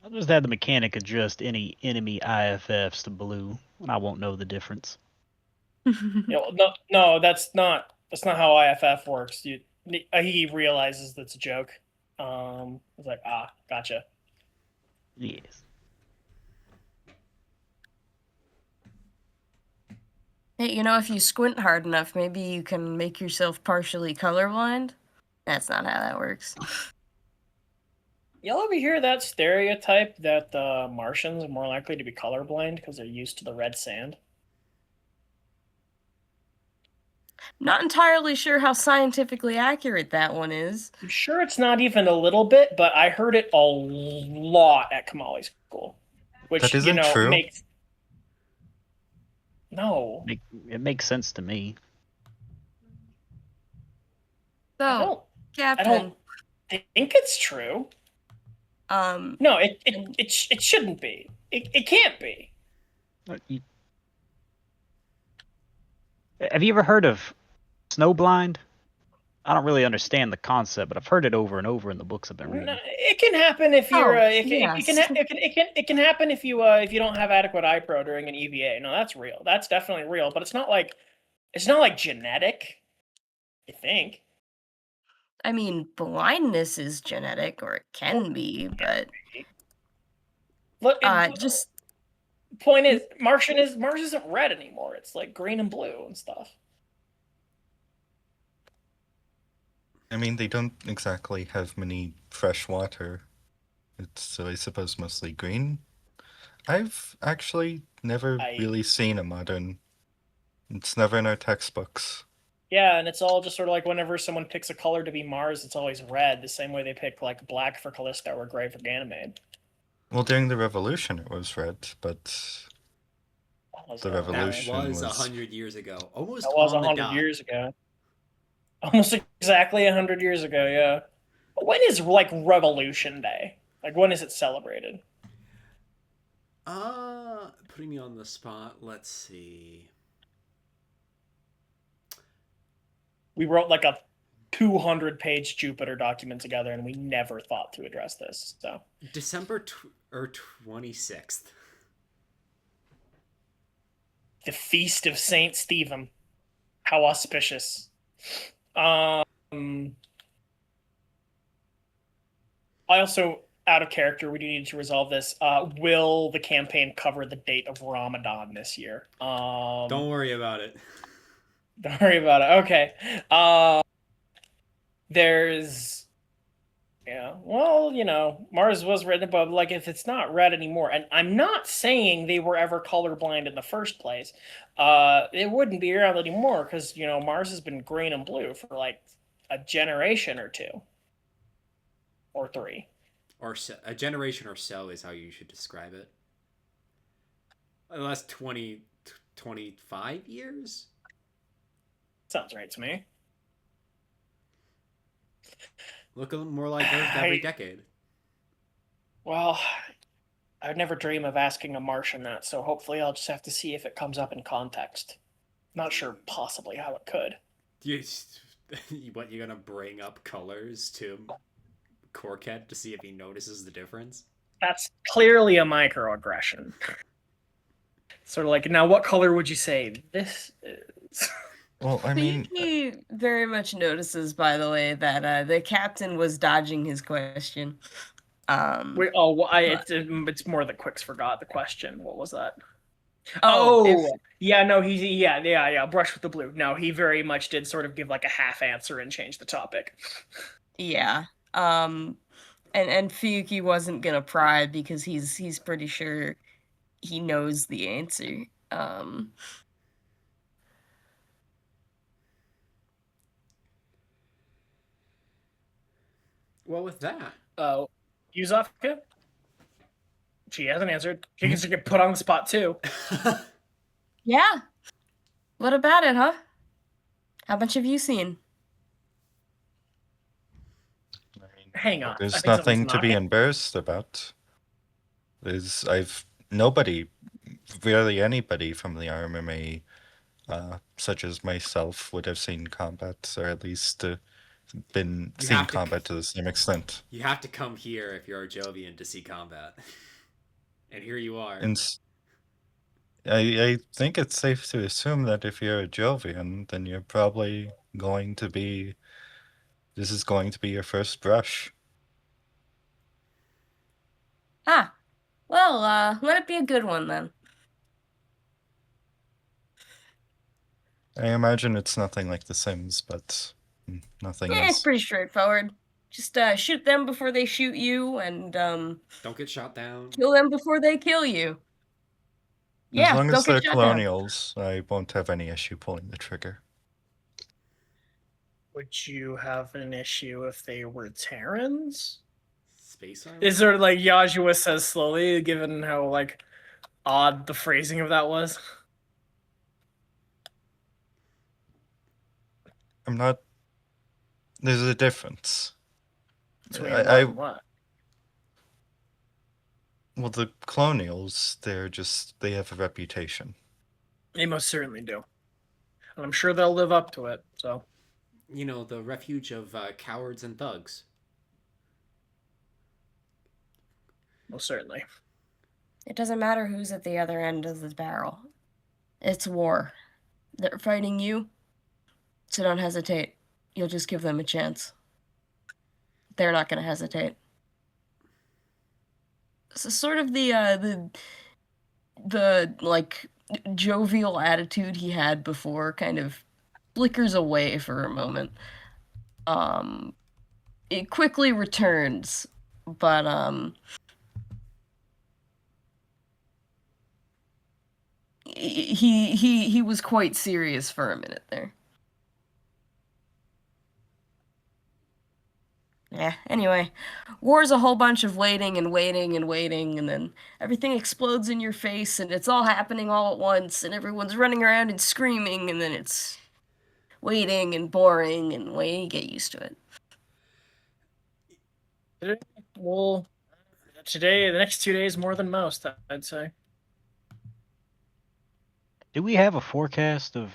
I'll just add the mechanic adjust any enemy IFFs to blue, and I won't know the difference. No, that's not how IFF works. He realizes that's a joke. It's like, gotcha. Yes. Hey, if you squint hard enough, maybe you can make yourself partially colorblind? That's not how that works. Y'all ever hear that stereotype that Martians are more likely to be colorblind because they're used to the red sand? Not entirely sure how scientifically accurate that one is. I'm sure it's not even a little bit, but I heard it a lot at Kamali School. Which, that isn't true. No. It makes sense to me. So, Captain. I don't think it's true. No, it shouldn't be. It can't be. Have you ever heard of snowblind? I don't really understand the concept, but I've heard it over and over in the books I've been reading. No, it can happen if you're. It can happen if you don't have adequate eye pro during an EVA. No, that's real. That's definitely real. But it's not like genetic. I think. I mean, blindness is genetic, or it can be, but look. Point is, Mars isn't red anymore. It's like green and blue and stuff. I mean, they don't exactly have many fresh water. It's, I suppose, mostly green. I've actually never really seen a modern It's never in our textbooks. Yeah, and it's all just sort of like whenever someone picks a color to be Mars, it's always red, the same way they pick like black for Callisto or gray for Ganymede. Well, during the revolution, it was red, but the That revolution was was 100 years ago, almost That was on the 100 dot. years ago. Almost exactly 100 years ago, yeah. When is like Revolution Day? Like when is it celebrated? Putting me on the spot. Let's see. We wrote like a 200-page Jupiter document together, and we never thought to address this. So December 26th. the Feast of Saint Stephen. How auspicious. I also, out of character, we do need to resolve this. Will the campaign cover the date of Ramadan this year? Don't worry about it. Don't worry about it. Okay. There's, yeah. Well, Mars was red, but like if it's not red anymore, and I'm not saying they were ever colorblind in the first place, it wouldn't be around anymore because Mars has been green and blue for like a generation or two, or three. Or so, a generation or so is how you should describe it. The last 20, 25 years? Sounds right to me. Look a little more like Earth every decade. Well, I would never dream of asking a Martian that, so hopefully I'll just have to see if it comes up in context. Not sure possibly how it could. What, you're gonna bring up colors to Corkhead to see if he notices the difference? That's clearly a microaggression. Sort of like, now what color would you say this is? well. I mean, He very much notices, by the way, that the captain was dodging his question. Wait, it's more that Quix forgot the question. What was that? If- Yeah, no, yeah. Brush with the blue. No, he very much did sort of give like a half answer and change the topic. Yeah. And Fuyuki wasn't gonna pry because he's pretty sure he knows the answer. Well, with that, Yusuf? She hasn't answered. She can get put on the spot too. Yeah. What about it, huh? How much have you seen? Hang on. I there's think nothing someone's to be knocking. embarrassed about. Nobody, really anybody from the RMMA, such as myself, would have seen combat, or at least been You seeing have to- combat to the same extent. you have to come here if you're a Jovian to see combat. And here you are. And I think it's safe to assume that if you're a Jovian, then you're probably going to be. This is going to be your first brush. Ah. Well, let it be a good one then. I imagine it's nothing like The Sims, but nothing Yeah, it's is. pretty straightforward. Just shoot them before they shoot you, and Don't get shot down. kill them before they kill you. As Yeah, long don't as get they're shot down. colonials, I won't have any issue pulling the trigger. Would you have an issue if they were Terrans? Space armor? Is there like Jozsua says slowly, given how like odd the phrasing of that was? I'm not. There's a difference. Between I- what I- and what? Well, the colonials, they have a reputation. They most certainly do. And I'm sure they'll live up to it, so. The refuge of cowards and thugs. Most certainly. It doesn't matter who's at the other end of the barrel. It's war. They're fighting you, so don't hesitate. You'll just give them a chance. They're not going to hesitate. So sort of the like jovial attitude he had before kind of flickers away for a moment. It quickly returns, but he was quite serious for a minute there. Yeah, anyway, war's a whole bunch of waiting and waiting and waiting, and then everything explodes in your face, and it's all happening all at once, and everyone's running around and screaming, and then it's waiting and boring, and waiting, you get used to it. Well, today, the next 2 days, more than most, I'd say. Do we have a forecast of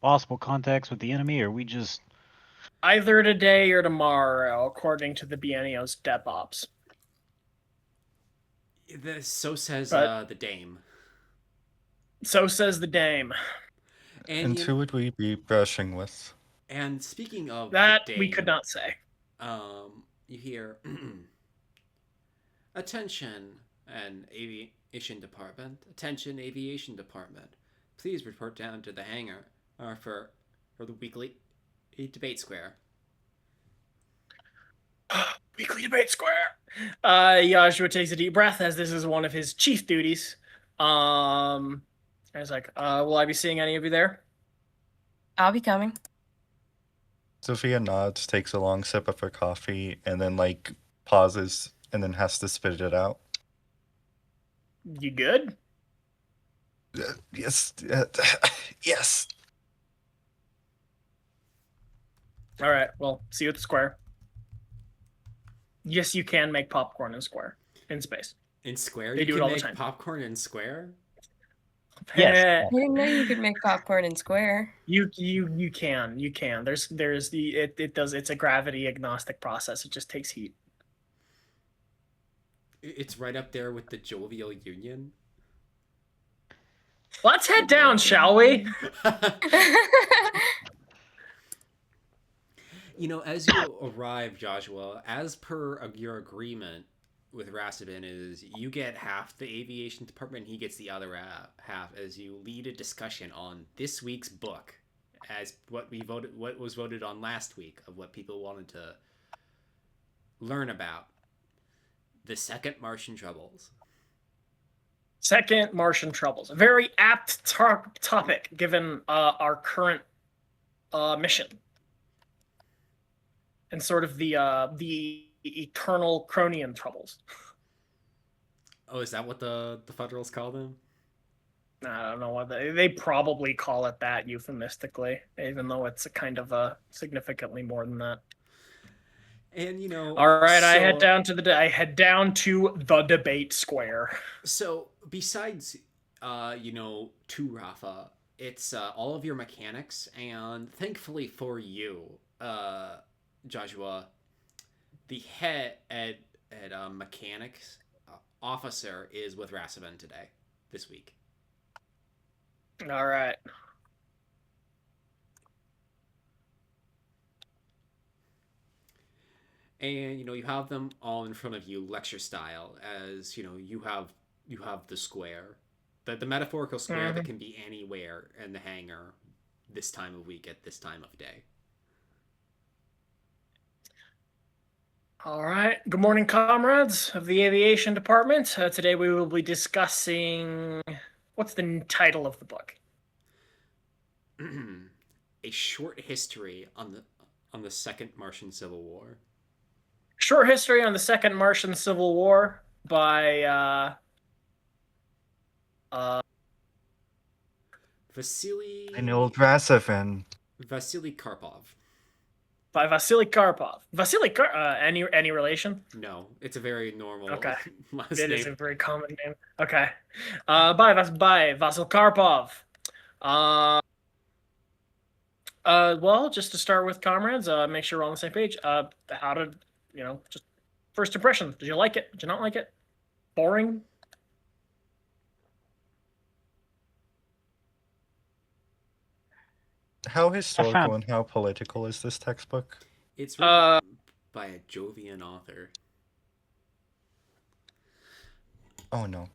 possible contacts with the enemy, or we just... Either today or tomorrow, according to the Biennio's DevOps. So says But- the Dame. So says the Dame. And you- who would we be brushing with? And speaking of That the we Dame, could not say. You hear, attention, an aviation department. Attention, aviation department. Please report down to the hangar for the weekly debate square. Weekly debate square. Jozsua takes a deep breath as this is one of his chief duties. I was like, will I be seeing any of you there? I'll be coming. Zoifiya nods, takes a long sip of her coffee, and then like pauses, and then has to spit it out. You good? Yes, yes. All right. Well, see you at the square. Yes, you can make popcorn in square in space. In Square, They you do it can all the make time. popcorn in Square. Yes. I didn't know you could make popcorn in Square. You can. It's a gravity agnostic process. It just takes heat. It's right up there with the Jovial Union. Let's head down, shall we? As you arrive, Jozsua, as per your agreement with Rasibin, is you get half the aviation department, he gets the other half, as you lead a discussion on this week's book, as what was voted on last week of what people wanted to learn about. The Second Martian Troubles. Second, Martian Troubles. A very apt topic given our current mission. And sort of the eternal Cronian troubles. Oh, is that what the Federals call them? I don't know what they probably call it that euphemistically, even though it's a kind of significantly more than that. And All right, I head so- down to the debate square. So besides, to Rafa, it's all of your mechanics, and thankfully for you, Jozsua, the head at mechanics officer is with Rasibin this week. All right. And you have them all in front of you, lecture style, as you have the square, the metaphorical square that can be anywhere in the hangar this time of week at this time of day. All right. Good morning, comrades of the aviation department. Today we will be discussing what's the title of the book? A short history on the Second Martian Civil War. Short history on the Second Martian Civil War by Vasily An old Rasifin. Karpov. By Vasily Karpov. Any relation? No, it's a very normal Okay. last It name. is a very common name. Okay. By Vasil Karpov. Well, just to start with, comrades, make sure we're on the same page. How did just first impressions? Did you like it? Did you not like it? Boring? How historical found- and how political is this textbook? It's written by a Jovian author. Oh no.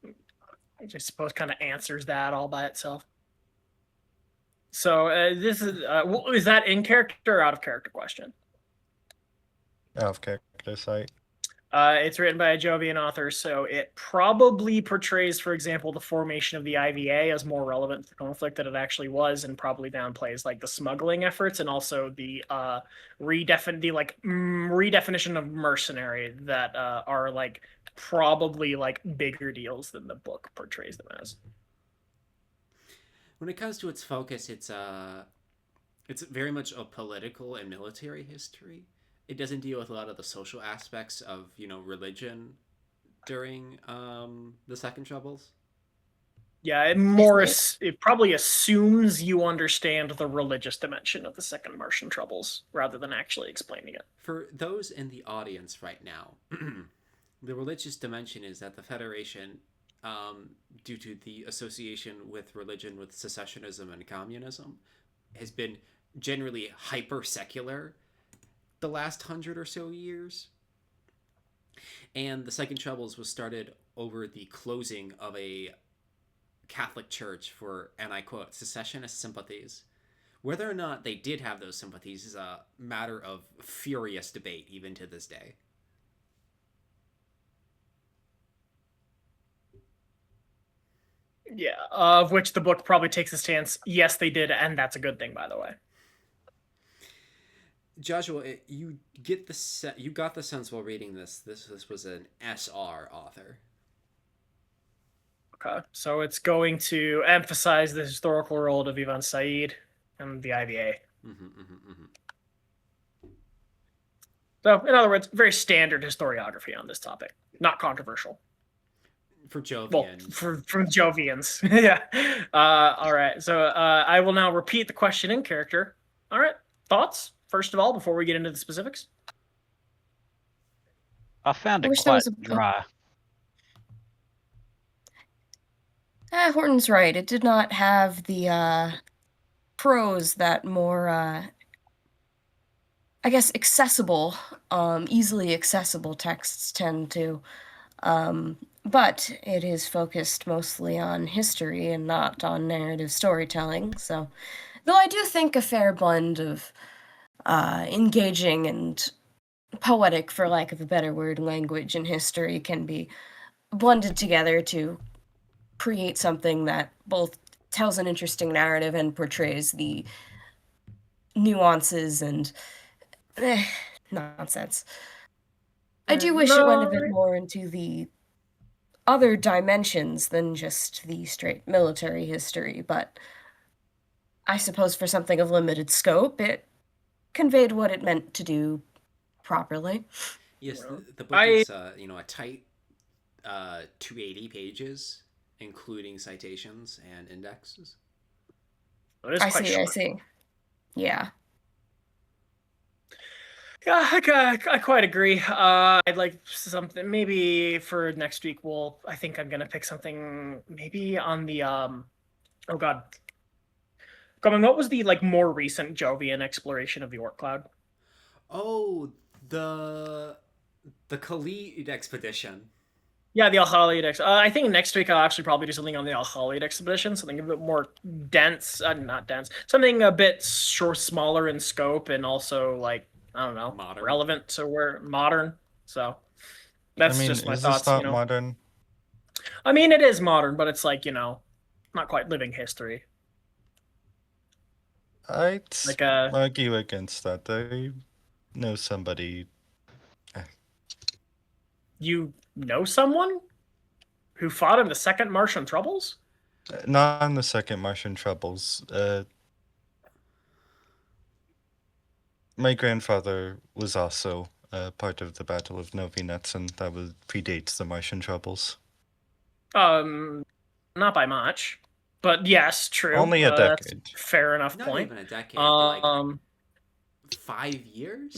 I suppose kind of answers that all by itself. So this is that in character or out of character question? Out of character site. It's written by a Jovian author, so it probably portrays, for example, the formation of the IVA as more relevant to the conflict than it actually was, and probably downplays like the smuggling efforts and also the redefinition of mercenary that are like probably like bigger deals than the book portrays them as. When it comes to its focus, it's very much a political and military history. It doesn't deal with a lot of the social aspects of religion during the Second Troubles. Yeah, it probably assumes you understand the religious dimension of the Second Martian Troubles rather than actually explaining it. For those in the audience right now, the religious dimension is that the Federation, due to the association with religion with secessionism and communism, has been generally hyper-secular the last 100 or so years. And the Second Troubles was started over the closing of a Catholic church for, and I quote, secessionist sympathies. Whether or not they did have those sympathies is a matter of furious debate even to this day. Yeah, of which the book probably takes a stance. Yes, they did, and that's a good thing, by the way. Jozsua, you got the sense while reading this was an SR author. Okay, so it's going to emphasize the historical role of Ivan Said and the IVA. So, in other words, very standard historiography on this topic. Not controversial. For Jovians. Well, for Jovians. Yeah. All right, so I will now repeat the question in character. All right, thoughts? First of all, before we get into the specifics. I found it quite dry. Hordon's right. It did not have the prose that more, I guess, accessible, easily accessible texts tend to. But it is focused mostly on history and not on narrative storytelling. So, though I do think a fair blend of engaging and poetic, for lack of a better word, language and history can be blended together to create something that both tells an interesting narrative and portrays the nuances and nonsense. I do wish it went a bit more into the other dimensions than just the straight military history, but I suppose for something of limited scope, it conveyed what it meant to do properly. Yes, the book is a tight 280 pages, including citations and indexes. I see. Yeah. Yeah, I quite agree. I'd like something maybe for next week. I think I'm gonna pick something maybe on the oh god. What was the more recent Jovian exploration of the Oort Cloud? Oh, the Khalid expedition. Yeah, the Al Khalid I think next week I'll actually probably do something on the Al Khalid expedition, something a bit more dense, not dense, something a bit smaller in scope and also I don't know, modern. Relevant to where modern. So that's just my thoughts. Is this not modern? I mean, it is modern, but it's not quite living history. I'd argue against that. I know somebody. You know someone who fought in the Second Martian Troubles? Not in the Second Martian Troubles. My grandfather was also part of the Battle of Novi Nets, and that predates the Martian Troubles. Not by much. But yes, true. Only a decade. That's fair enough Not point. Not even a decade. 5 years?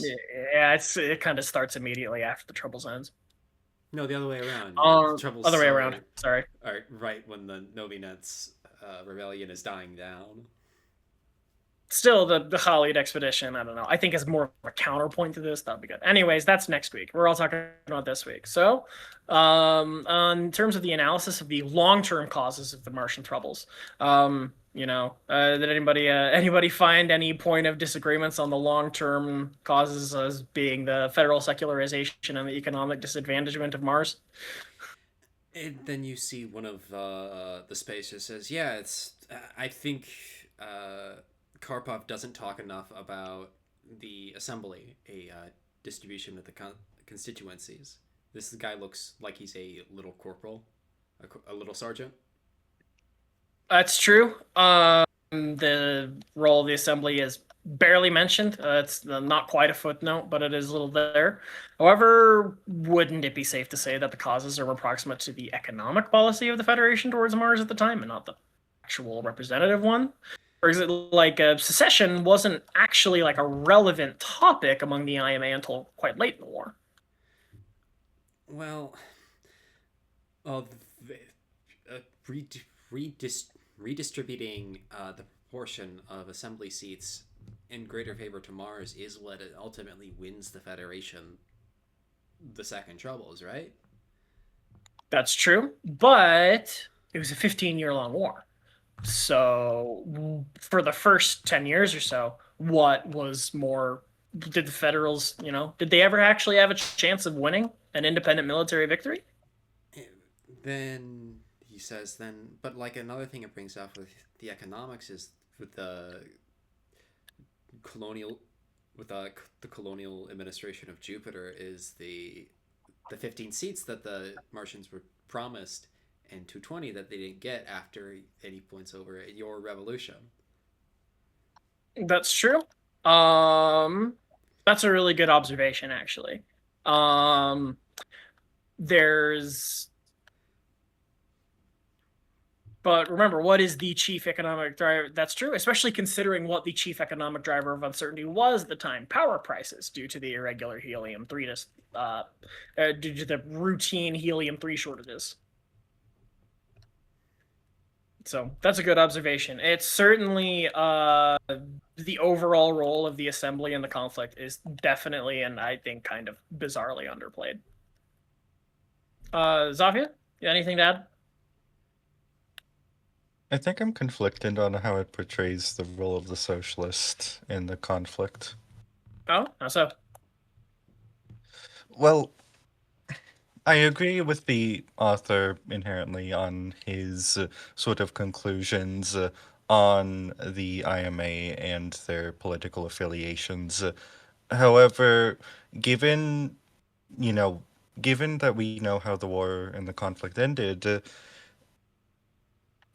Yeah, it kind of starts immediately after the Troubles ends. No, the other way around. Other way around. Sorry. Right when the Novi Nets rebellion is dying down. Still, the Khalid expedition, I don't know. I think is more of a counterpoint to this. That'd be good. Anyways, that's next week. We're all talking about this week. So, in terms of the analysis of the long-term causes of the Martian Troubles, Did anybody find any point of disagreements on the long-term causes as being the federal secularization and the economic disadvantagement of Mars? And then you see one of the spacers says, "Yeah, it's. I think Karpov doesn't talk enough about the assembly, a distribution of the constituencies. This guy looks like he's a little corporal, a little sergeant." That's true. The role of the assembly is barely mentioned. It's not quite a footnote, but it is a little there. However, wouldn't it be safe to say that the causes are approximate to the economic policy of the Federation towards Mars at the time and not the actual representative one? Or is it like secession wasn't actually like a relevant topic among the IMA until quite late in the war? Well, redistributing the proportion of assembly seats in greater favor to Mars is what ultimately wins the Federation the second Troubles, right? That's true, but it was a 15-year-long war. So for the first 10 years or so, what was more, did the Federals, did they ever actually have a chance of winning an independent military victory? Then he says, but like another thing it brings up with the economics is with the colonial administration of Jupiter is the 15 seats that the Martians were promised and 220 that they didn't get after 80 points over your revolution. That's true. That's a really good observation, actually. But remember, what is the chief economic driver? That's true, especially considering what the chief economic driver of uncertainty was at the time: power prices due to the irregular helium-3 due to the routine helium-3 shortages. So that's a good observation. It's certainly the overall role of the assembly in the conflict is definitely, and I think kind of bizarrely underplayed. Zoifiya, anything to add? I think I'm conflicted on how it portrays the role of the socialist in the conflict. Oh, how so? Well, I agree with the author inherently on his sort of conclusions on the IMA and their political affiliations. However, given that we know how the war and the conflict ended,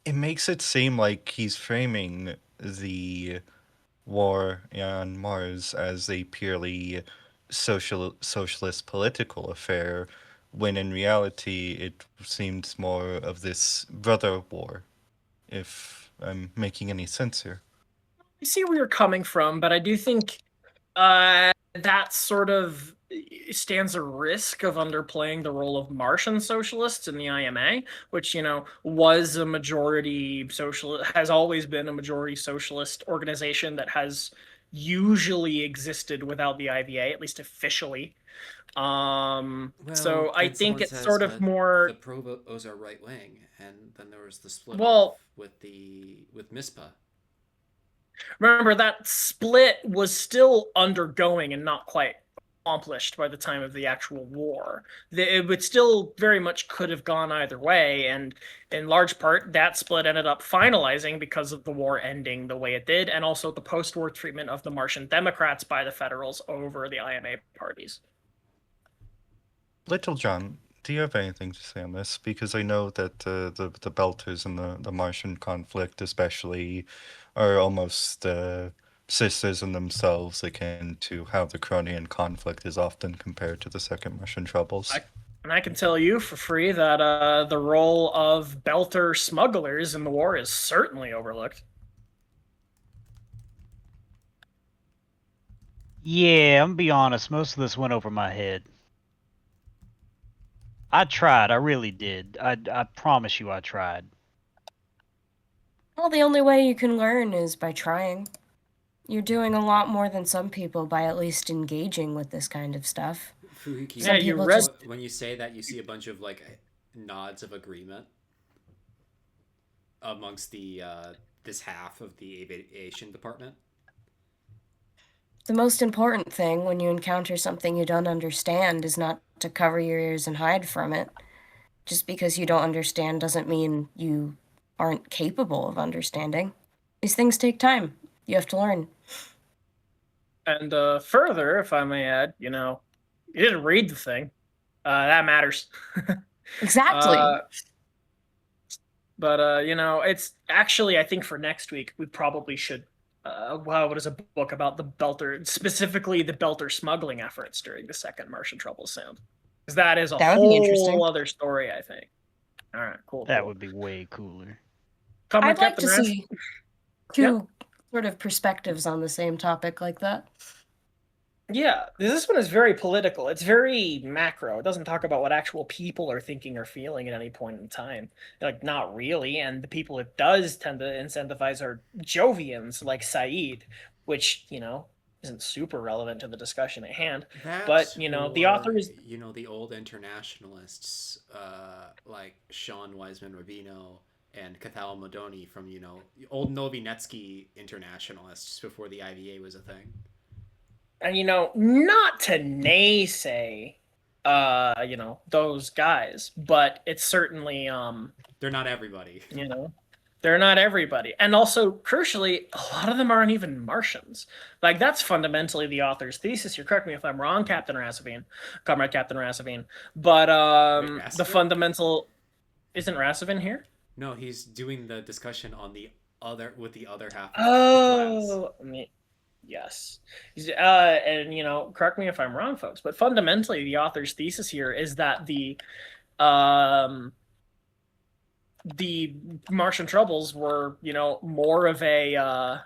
it makes it seem like he's framing the war on Mars as a purely socialist political affair, when in reality it seemed more of this brother war, if I'm making any sense here. I see where you're coming from, but I do think that sort of stands a risk of underplaying the role of Martian socialists in the IMA, which, was a majority socialist, has always been a majority socialist organization that has usually existed without the IVA, at least officially. So I think it's sort of more the provos are right wing, and then there was the split with MISPA. Remember, that split was still undergoing and not quite accomplished by the time of the actual war. It would still very much could have gone either way, and in large part, that split ended up finalizing because of the war ending the way it did, and also the post-war treatment of the Martian Democrats by the Federals over the IMA parties. Little John, do you have anything to say on this? Because I know that the Belters and the Martian conflict especially are almost sisters in themselves, akin to how the Cronian conflict is often compared to the Second Martian Troubles. And I can tell you for free that the role of Belter smugglers in the war is certainly overlooked. Yeah, I'm gonna be honest, most of this went over my head. I tried, I really did. I promise you I tried. Well, the only way you can learn is by trying. You're doing a lot more than some people by at least engaging with this kind of stuff. Fuyuki, Yeah, you read... when you say that, you see a bunch of nods of agreement amongst the this half of the aviation department? The most important thing when you encounter something you don't understand is not to cover your ears and hide from it. Just because you don't understand doesn't mean you aren't capable of understanding. These things take time. You have to learn. And further, if I may add, you didn't read the thing. That matters. Exactly. But it's actually, I think for next week we probably should. What is a book about the Belter, specifically the Belter smuggling efforts during the Second Martian Troubles sound? Because that is a That would be interesting. whole other story, I think. All right, cool. That would be way cooler. Comrade I'd like Captain to Raff? see two sort of perspectives on the same topic like that. Yeah, this one is very political. It's very macro. It doesn't talk about what actual people are thinking or feeling at any point in time. Like, not really. And the people it does tend to incentivize are Jovians like Saeed, which, isn't super relevant to the discussion at hand. But, the author is... the old internationalists, like Sean Weisman-Rabino and Cathal Modoni from, old Novinetsky internationalists before the IVA was a thing. And, not to naysay, those guys, but it's certainly, they're not everybody. They're not everybody. And also, crucially, a lot of them aren't even Martians. Like, that's fundamentally the author's thesis here. Correct me if I'm wrong, Comrade Captain Rassavine. But, Wait, the fundamental... Isn't Rassavine here? No, he's doing the discussion on the other half of the class. Yes. And, correct me if I'm wrong, folks, but fundamentally the author's thesis here is that the Martian Troubles were, more of a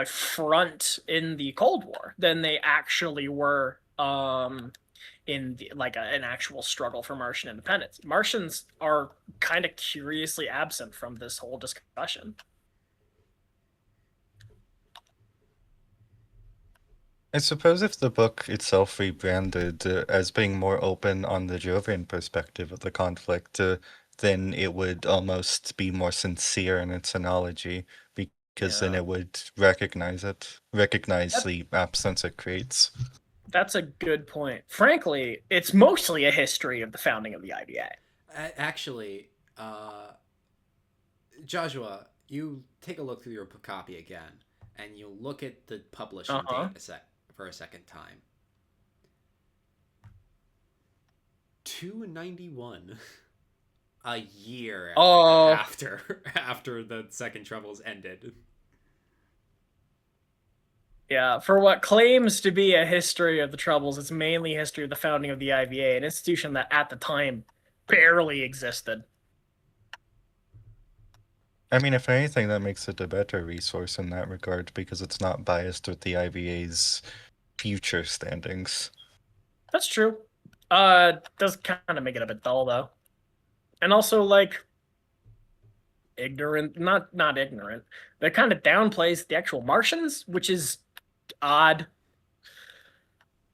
front in the Cold War than they actually were in an actual struggle for Martian independence. Martians are kind of curiously absent from this whole discussion. I suppose if the book itself rebranded as being more open on the Jovian perspective of the conflict, then it would almost be more sincere in its analogy, because then it would recognize the absence it creates. That's a good point. Frankly, it's mostly a history of the founding of the IVA. Actually, Jozsua, you take a look through your copy again, and you look at the publishing date for a second time. 291, a year after the Second Troubles ended. Yeah, for what claims to be a history of the Troubles, it's mainly history of the founding of the IVA, an institution that at the time barely existed. I mean, if anything, that makes it a better resource in that regard, because it's not biased with the IVA's future standings. That's true. Does kind of make it a bit dull, though. And also, ignorant, not ignorant, but it kind of downplays the actual Martians, which is odd.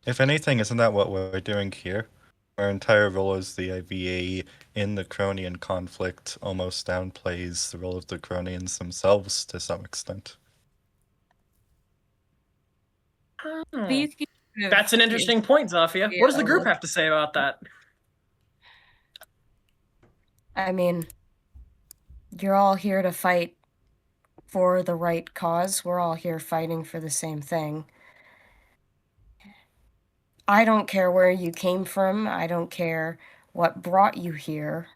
If anything, isn't that what we're doing here? Our entire role as the IVA in the Cronian conflict almost downplays the role of the Cronians themselves to some extent. That's an interesting point, Zoifiya. What does the group have to say about that? I mean, you're all here to fight for the right cause. We're all here fighting for the same thing. I don't care where you came from. I don't care what brought you here.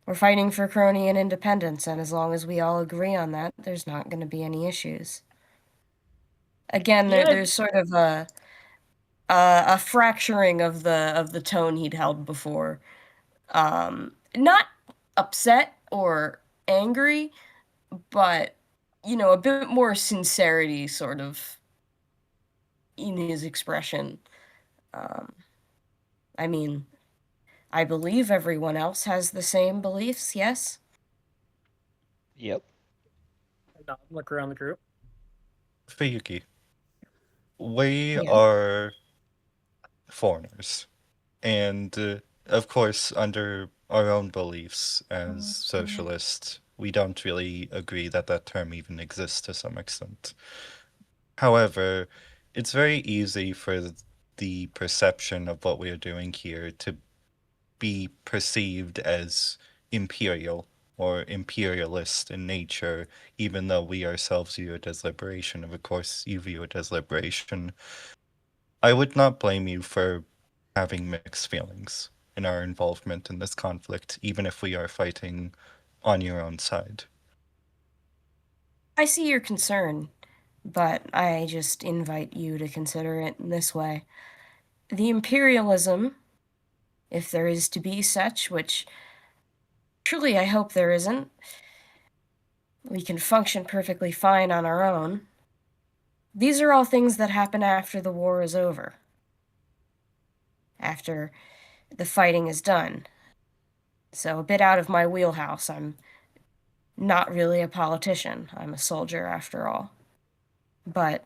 We're fighting for Cronian independence, and as long as we all agree on that, there's not going to be any issues. Again, there's sort of a fracturing of the tone he'd held before. Not upset or angry, but a bit more sincerity, sort of, in his expression. I mean, I believe everyone else has the same beliefs, yes? Yep. Look around the group. Fuyuki, we are foreigners, and of course, under our own beliefs as socialists, we don't really agree that that term even exists to some extent. However, it's very easy for the perception of what we are doing here to be perceived as imperial or imperialist in nature, even though we ourselves view it as liberation. Of course, you view it as liberation. I would not blame you for having mixed feelings in our involvement in this conflict, even if we are fighting on your own side. I see your concern, but I just invite you to consider it in this way. The imperialism, if there is to be such, which truly I hope there isn't, we can function perfectly fine on our own. These are all things that happen after the war is over. After the fighting is done. So a bit out of my wheelhouse. I'm not really a politician. I'm a soldier after all. But...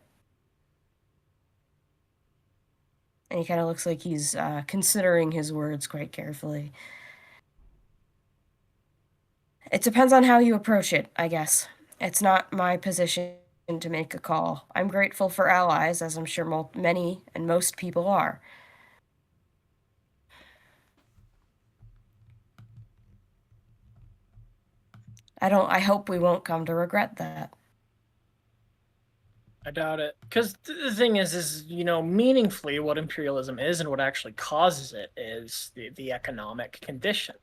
and he kind of looks like he's considering his words quite carefully. It depends on how you approach it, I guess. It's not my position to make a call. I'm grateful for allies, as I'm sure many and most people are. I hope we won't come to regret that. I doubt it. Because the thing is, meaningfully what imperialism is and what actually causes it is the economic condition.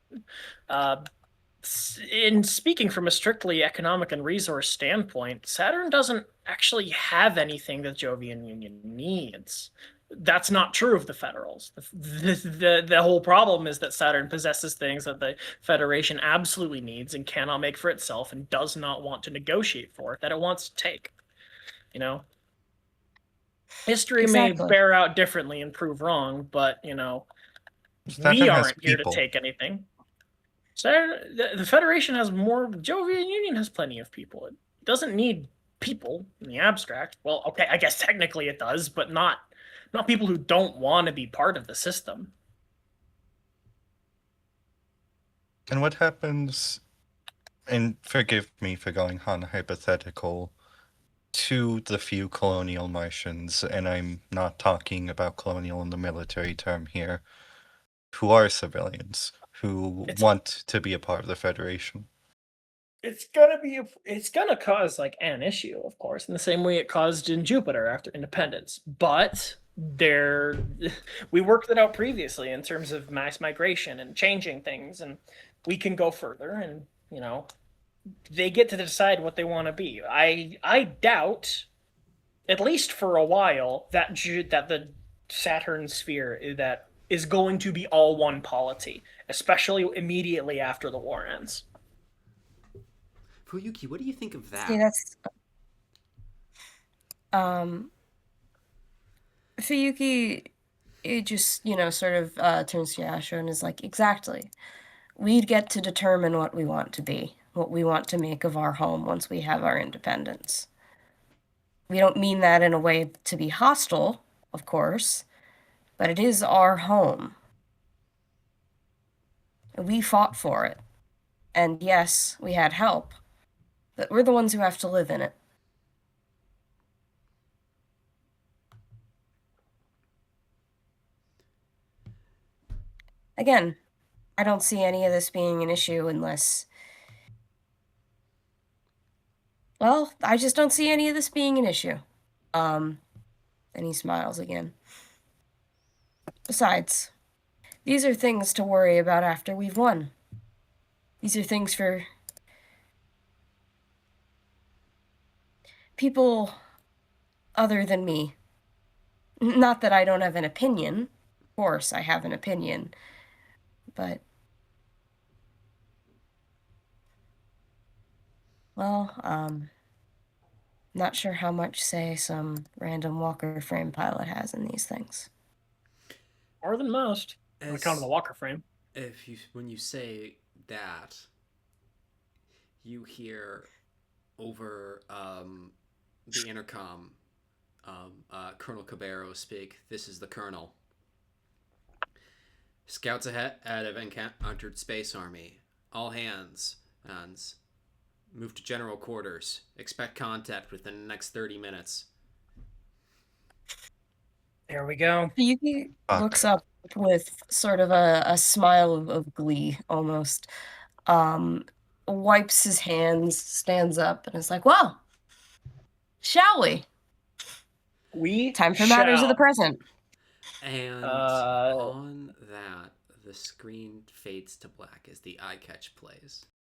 In speaking from a strictly economic and resource standpoint, Saturn doesn't actually have anything that Jovian Union needs. That's not true of the Federals. The whole problem is that Saturn possesses things that the Federation absolutely needs and cannot make for itself and does not want to negotiate for, that it wants to take. History Exactly. may bear out differently and prove wrong, but, Saturn we has aren't here to people. take anything. The Federation has more. Jovian Union has plenty of people. It doesn't need people in the abstract. Well, okay, I guess technically it does, but not people who don't want to be part of the system. And what happens, and forgive me for going on hypothetical, to the few colonial Martians, and I'm not talking about colonial in the military term here, who are civilians, who want to be a part of the Federation? It's gonna cause like an issue, of course, in the same way it caused in Jupiter after independence. But we worked it out previously in terms of mass migration and changing things, and we can go further, and they get to decide what they want to be. I doubt, at least for a while, that the Saturn sphere that is going to be all one polity, especially immediately after the war ends. Fuyuki, what do you think of that? See, that's... Fuyuki, it just, sort of turns to Yasha and is like, exactly. We'd get to determine what we want to be, what we want to make of our home once we have our independence. We don't mean that in a way to be hostile, of course, but it is our home. We fought for it. And yes, we had help, but we're the ones who have to live in it. Again, I don't see any of this being an issue unless... well, I just don't see any of this being an issue. And he smiles again. Besides, these are things to worry about after we've won. These are things for people other than me. Not that I don't have an opinion. Of course, I have an opinion. But... well, not sure how much say some random Walker frame pilot has in these things. More than most. On account of the Walker frame. When you say that, you hear over the intercom Colonel Cabero speak. This is the Colonel. Scouts ahead have encountered Space Army. All hands. Move to general quarters. Expect contact within the next 30 minutes. There we go. Fuyuki Fuck. looks up with sort of a smile of glee almost. Wipes his hands, stands up, and is like, well, shall we? Time for matters of the present. And on that, the screen fades to black as the eye catch plays.